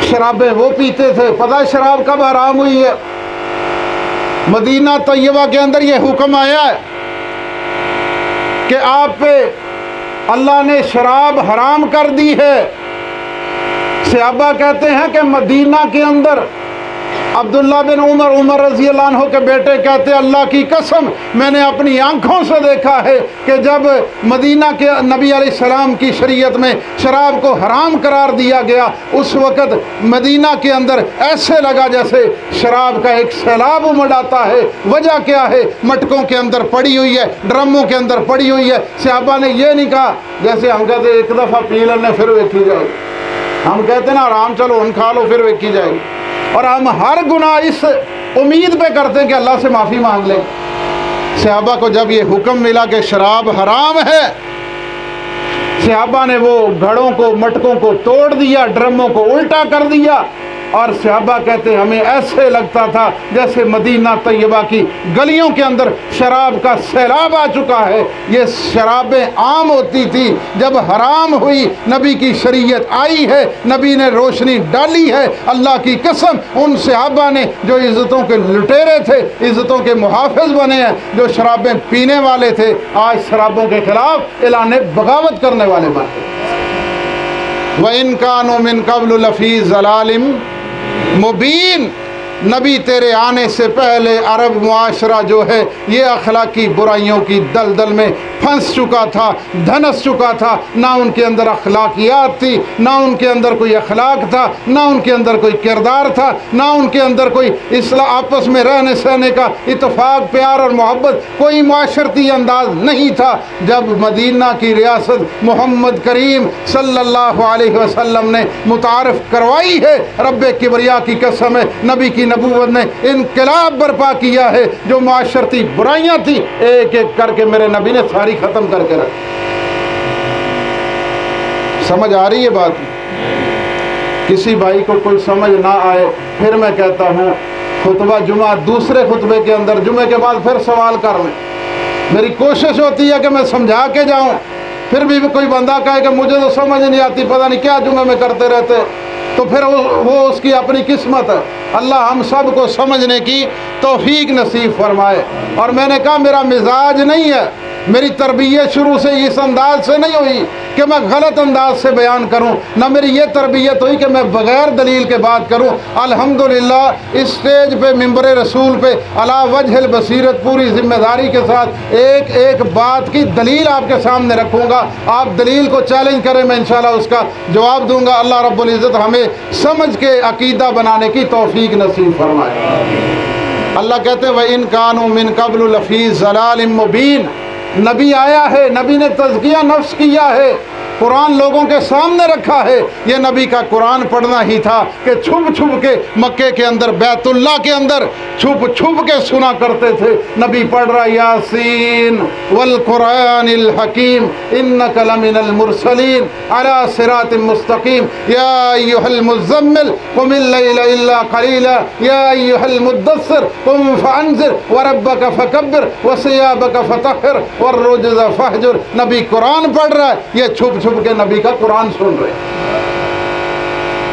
शराबें वो पीते थे। पता है शराब कब हराम हुई है? मदीना तैयबा के अंदर ये हुक्म आया है कि आप पे अल्लाह ने शराब हराम कर दी है। सहाबा कहते हैं कि मदीना के अंदर अब्दुल्ला बिन उमर रज़ी अल्लाह अन्हु के बेटे कहते अल्लाह की कसम मैंने अपनी आंखों से देखा है कि जब मदीना के नबी अलैहिस्सलाम की शरीयत में शराब को हराम करार दिया गया उस वक़्त मदीना के अंदर ऐसे लगा जैसे शराब का एक सैलाब उमड़ आता है। वजह क्या है? मटकों के अंदर पड़ी हुई है, ड्रमों के अंदर पड़ी हुई है। सहाबा ने ये नहीं कहा जैसे हम कहते एक दफ़ा पी लेने फिर वेखी जाएगी, हम कहते ना आराम चलो हम खा लो फिर वेखी जाएगी। और हम हर गुनाह इस उम्मीद पे करते हैं कि अल्लाह से माफ़ी मांग लें। सहाबा को जब ये हुक्म मिला कि शराब हराम है, सहाबा ने वो घड़ों को मटकों को तोड़ दिया, ड्रमों को उल्टा कर दिया। और सहाबा कहते हमें ऐसे लगता था जैसे मदीना तैयबा की गलियों के अंदर शराब का सैलाब आ चुका है। ये शराबें आम होती थी, जब हराम हुई नबी की शरीयत आई है, नबी ने रोशनी डाली है। अल्लाह की कसम उन सहाबा ने जो इज़्ज़तों के लुटेरे थे, इज़्ज़तों के मुहाफ़िज़ बने हैं, जो शराबें पीने वाले थे, आज शराबों के खिलाफ ऐलान बगावत करने वाले बने। व इन कानू मिन क़ब्लु लफ़ी ज़लालिम मुबीन, नबी तेरे आने से पहले अरब मुआशरा जो है ये अखलाकी बुराइयों की दलदल में फंस चुका था, धंस चुका था। ना उनके अंदर अखलाकियात थी, ना उनके अंदर कोई अखलाक था, ना उनके अंदर कोई किरदार था, ना उनके अंदर कोई आपस में रहने सहने का इत्तेफाक प्यार और मोहब्बत, कोई माशरती अंदाज नहीं था। जब मदीना की रियासत मोहम्मद करीम सल्लल्लाहु अलैहि वसल्लम ने मुतारफ़ करवाई है, रब्बे किबरिया की कसम है, नबी की नबूवत ने इनकलाब बर्पा किया है। जो माशरती बुराइयां थी एक एक करके मेरे नबी ने सारी खत्म करके रखी। समझ आ रही है बात? किसी भाई को कोई समझ ना आए फिर मैं कहता हूँ खुतबा जुमा दूसरे खुतबे के अंदर जुमे के बाद फिर सवाल कर लें। मेरी कोशिश होती है कि मैं समझा के जाऊँ, फिर भी कोई बंदा कहे कि मुझे तो समझ नहीं आती, पता नहीं क्या जुमे में करते रहते, तो फिर वो उसकी अपनी किस्मत है। अल्लाह हम सब को समझने की तौफीक नसीब फरमाए। और मैंने कहा मेरा मिजाज नहीं है, मेरी तरबियत शुरू से इस अंदाज से नहीं हुई कि मैं गलत अंदाज से बयान करूं, ना मेरी ये तरबियत हुई कि मैं बग़ैर दलील के बात करूं। अल्हम्दुलिल्लाह इस स्टेज पे मिंबर रसूल पे अला वजहिल बसीरत पूरी जिम्मेदारी के साथ एक एक बात की दलील आपके सामने रखूँगा। आप दलील को चैलेंज करें, मैं इंशाल्लाह उसका जवाब दूँगा। अल्लाह रब्बुल इज़्ज़त हमें समझ के अकीदा बनाने की तौफीक नसीब फरमाए। अल्लाह कहते हैं व इन कानू मिन क़ब्लु लफ़ी ज़लालिम मुबीन, नबी आया है, नबी ने तज़किया नफ्स किया है, कुरान लोगों के सामने रखा है। ये नबी का कुरान पढ़ना ही था कि छुप छुप के मक्के के अंदर, बैतुल्ला के अंदर छुप छुप के सुना करते थे। नबी पढ़ रहा यासीन वल कुरानिल हकीम इन्नका लमिनल मुरसलीन अला सिरातिम मुस्तकीम या अय्युहल मुज़म्मिल कुमिल लैला इल्ला क़लीला या अय्युहल मुद्दस्सिर कुम फअंज़िर व रब्बका फकब्बिर व सियाबका फतहिर वर रुज्ज़ फहजुर। नबी कुरान पढ़ रहा है, ये छुप छुप के नबी का कुरान सुन रहे।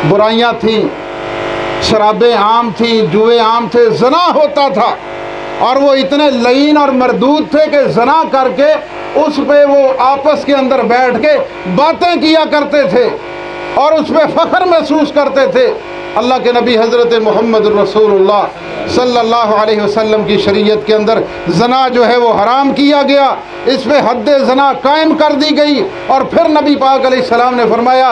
बुराइयां थी, शराबें आम थी, जुए आम थे, जना होता था और वो इतने लईन और मरदूद थे कि जना करके उस पे वो आपस के अंदर बैठ के बातें किया करते थे और उस पे फख्र महसूस करते थे। अल्लाह के नबी हज़रत मोहम्मद रसूलुल्लाह सल्लल्लाहु अलैहि वसल्लम की शरीयत के अंदर जना जो है वो हराम किया गया, इस पे हद जना कायम कर दी गई। और फिर नबी पाक अलैहिस्सलाम ने फरमाया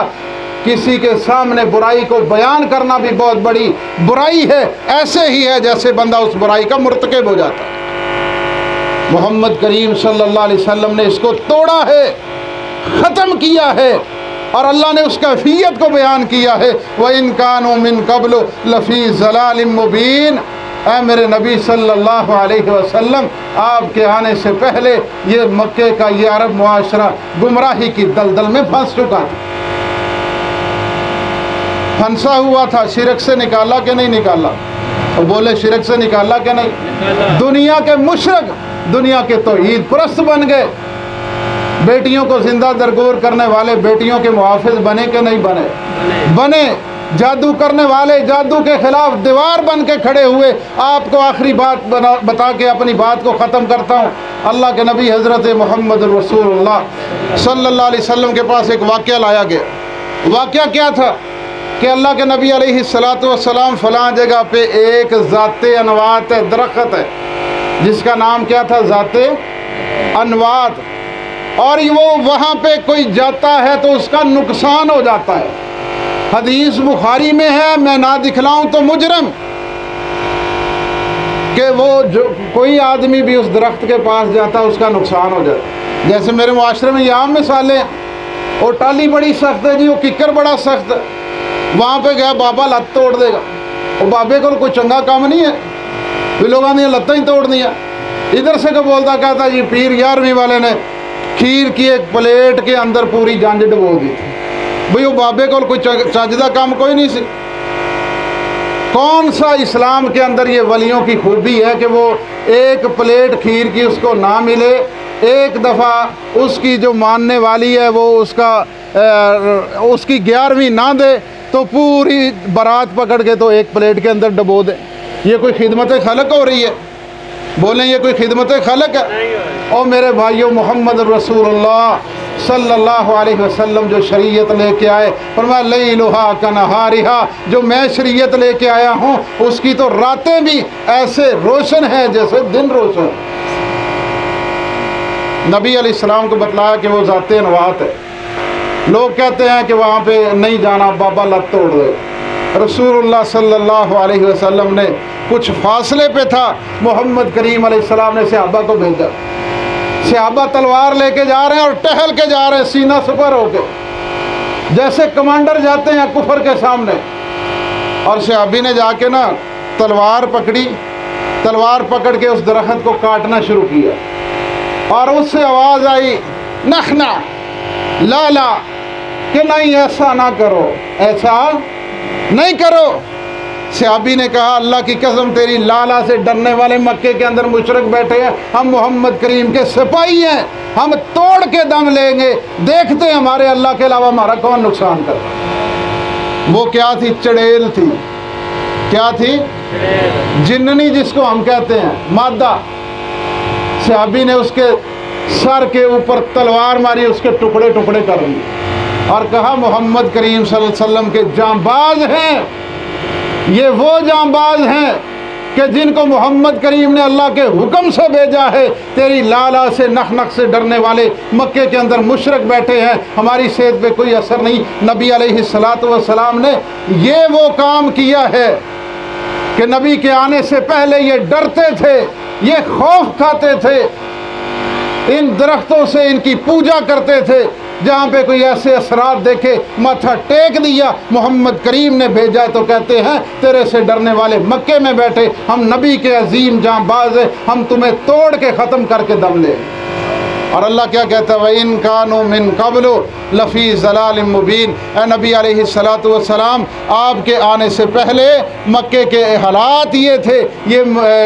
किसी के सामने बुराई को बयान करना भी बहुत बड़ी बुराई है, ऐसे ही है जैसे बंदा उस बुराई का मुर्तकिब हो जाता है। मोहम्मद करीम सल्लल्लाहु अलैहि वसल्लम ने इसको तोड़ा है, ख़त्म किया है और अल्लाह ने उस कैफियत को बयान किया है। व इन कानू मिन क़ब्ल लफ़ी ज़लालिम मुबीन। ऐ मेरे नबी सल्लल्लाहु अलैहि वसल्लम, आपके आने से पहले ये मक्के का ये अरब मुआशरा गुमराही की दलदल में फंस चुका था, फंसा हुआ था। शिरक से निकाला कि नहीं निकाला? और बोले शिरक से निकाला कि नहीं? दुनिया के मुशरक, दुनिया के तौहीद परस्त बन गए। बेटियों को जिंदा दरगोर करने वाले बेटियों के मुहाफिज बने कि नहीं बने? बने। जादू करने वाले जादू के खिलाफ दीवार बन के खड़े हुए। आपको आखिरी बात बता के अपनी बात को ख़त्म करता हूँ। अल्लाह के नबी हज़रत मोहम्मद रसूलुल्लाह सल्लल्लाहु अलैहि वसल्लम के पास एक वाक़या लाया गया। वाक़या क्या था कि अल्लाह के नबी अलैहिस्सलातु वस्सलाम फ़लाँ जगह पे एक ज़ाते अनवात दरख्त है जिसका नाम क्या था? ज़ाते अनवात। और वो वहाँ पे कोई जाता है तो उसका नुकसान हो जाता है। हदीस बुखारी में है, मैं ना दिखलाऊं तो मुजरम, कि वो जो कोई आदमी भी उस दरख्त के पास जाता है उसका नुकसान हो जाता। जैसे मेरे मुआशरे में ये आम मिसालें, वो टाली बड़ी सख्त है जी, वो किक्कर बड़ा सख्त है, वहाँ पे गया बाबा लत तोड़ देगा। वो बाबे को कोई चंगा काम नहीं है, वे लोगों ने लत्ता ही तोड़ दिया। इधर से को बोलता कहता जी पीर 11वीं वाले ने खीर की एक प्लेट के अंदर पूरी जंज डबो दी थी। भाई वो बाबे को कोई चजदा काम कोई नहीं सी। कौन सा इस्लाम के अंदर ये वलियों की खूबी है कि वो एक प्लेट खीर की उसको ना मिले, एक दफ़ा उसकी जो मानने वाली है वो उसकी 11वीं ना दे तो पूरी बारात पकड़ के तो एक प्लेट के अंदर डबो दे। ये कोई खिदमत खलक हो रही है? बोलें ये कोई खिदमत खलक है? और मेरे भाइयों, मोहम्मद रसूलुल्लाह सल्लल्लाहु अलैहि वसल्लम जो शरीयत लेके आए, फरमाया लैलुहा कनहारिहा, जो मैं शरीयत लेके आया हूँ उसकी तो रातें भी ऐसे रोशन हैं जैसे दिन रोशन। नबी अलैहिस्सलाम को बतलाया कि वो ज़ाते अनवात है। लोग कहते हैं कि वहाँ पे नहीं जाना, बाबा लत तोड़ दे। रसूलुल्लाह सल्लल्लाहु अलैहि वसल्लम ने कुछ फासले पे था, मोहम्मद करीम अलैहिस्सलाम ने सहाबा को भेजा। सहाबा तलवार लेके जा रहे हैं और टहल के जा रहे हैं सीना सुपर होके, जैसे कमांडर जाते हैं कुफर के सामने। और सहाबी ने जाके ना तलवार पकड़ी, तलवार पकड़ के उस दरख्त को काटना शुरू किया और उससे आवाज़ आई नखना लाला, कि नहीं ऐसा ना करो, ऐसा नहीं करो। सहाबी ने कहा अल्लाह की कसम तेरी लाला से डरने वाले मक्के के अंदर मुशरिक बैठे हैं, हम मोहम्मद करीम के सिपाही हैं, हम तोड़ के दम लेंगे, देखते हमारे अल्लाह के अलावा हमारा कौन नुकसान कर। वो क्या थी? चड़ेल थी। क्या थी? जिन्ननी जिसको हम कहते हैं, मादा। सहाबी ने उसके सर के ऊपर तलवार मारी, उसके टुकड़े टुकड़े कर दिए और कहा मोहम्मद करीम सल्लल्लाहु अलैहि वसल्लम के जांबाज हैं, ये वो जांबाज हैं कि जिनको मोहम्मद करीम ने अल्लाह के हुक्म से भेजा है। तेरी लाला से नख नख से डरने वाले मक्के के अंदर मुशरिक बैठे हैं, हमारी सेहत पे कोई असर नहीं। नबी अलैहिस्सलातु वस्सलाम ने ये वो काम किया है कि नबी के आने से पहले ये डरते थे, ये खौफ खाते थे, इन दरख्तों से इनकी पूजा करते थे। जहाँ पे कोई ऐसे असरात देखे माथा टेक दिया, मोहम्मद करीम ने भेजा, तो कहते हैं तेरे से डरने वाले मक्के में बैठे, हम नबी के अजीम जांबाज हैं, हम तुम्हें तोड़ के ख़त्म करके दम ले। और अल्लाह क्या कहता है, व इन कानू मिन कब्लु लफ़ी ज़लालिम मुबीन। ए नबी अलैहिस्सलातु वस्सलाम, आपके आने से पहले मक्के के हालात ये थे, ये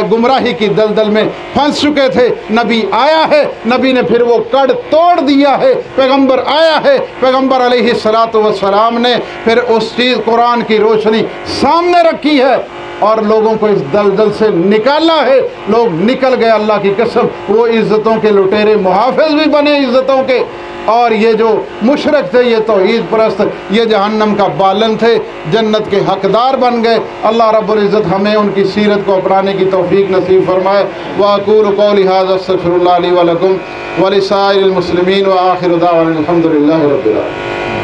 गुमराही की दलदल में फंस चुके थे। नबी आया है, नबी ने फिर वो कड़ तोड़ दिया है, पैगंबर आया है, पैगंबर अलैहिस्सलातु वस्सलाम ने फिर उस चीज़ कुरान की रोशनी सामने रखी है और लोगों को इस दलदल से निकाला है। लोग निकल गए, अल्लाह की कसम, वो इज़्ज़तों के लुटेरे मुहाफ़िज़ भी बने इज़्ज़तों के। और ये जो मुशरक थे, ये तौहीद परस्त, ये जहन्नम का बालन थे, जन्नत के हकदार बन गए। अल्लाह रब्बुल इज़्ज़त हमें उनकी सीरत को अपनाने की तौफ़ीक नसीब फरमाए। व अक़ूलु क़ौली हाज़ा अस्तग़फ़िरुल्लाह ली व लकुम व लिसाइरिल मुस्लिमीन व आखिरु दाअवाना अनिल हम्दुलिल्लाहि रब्बिल आलमीन।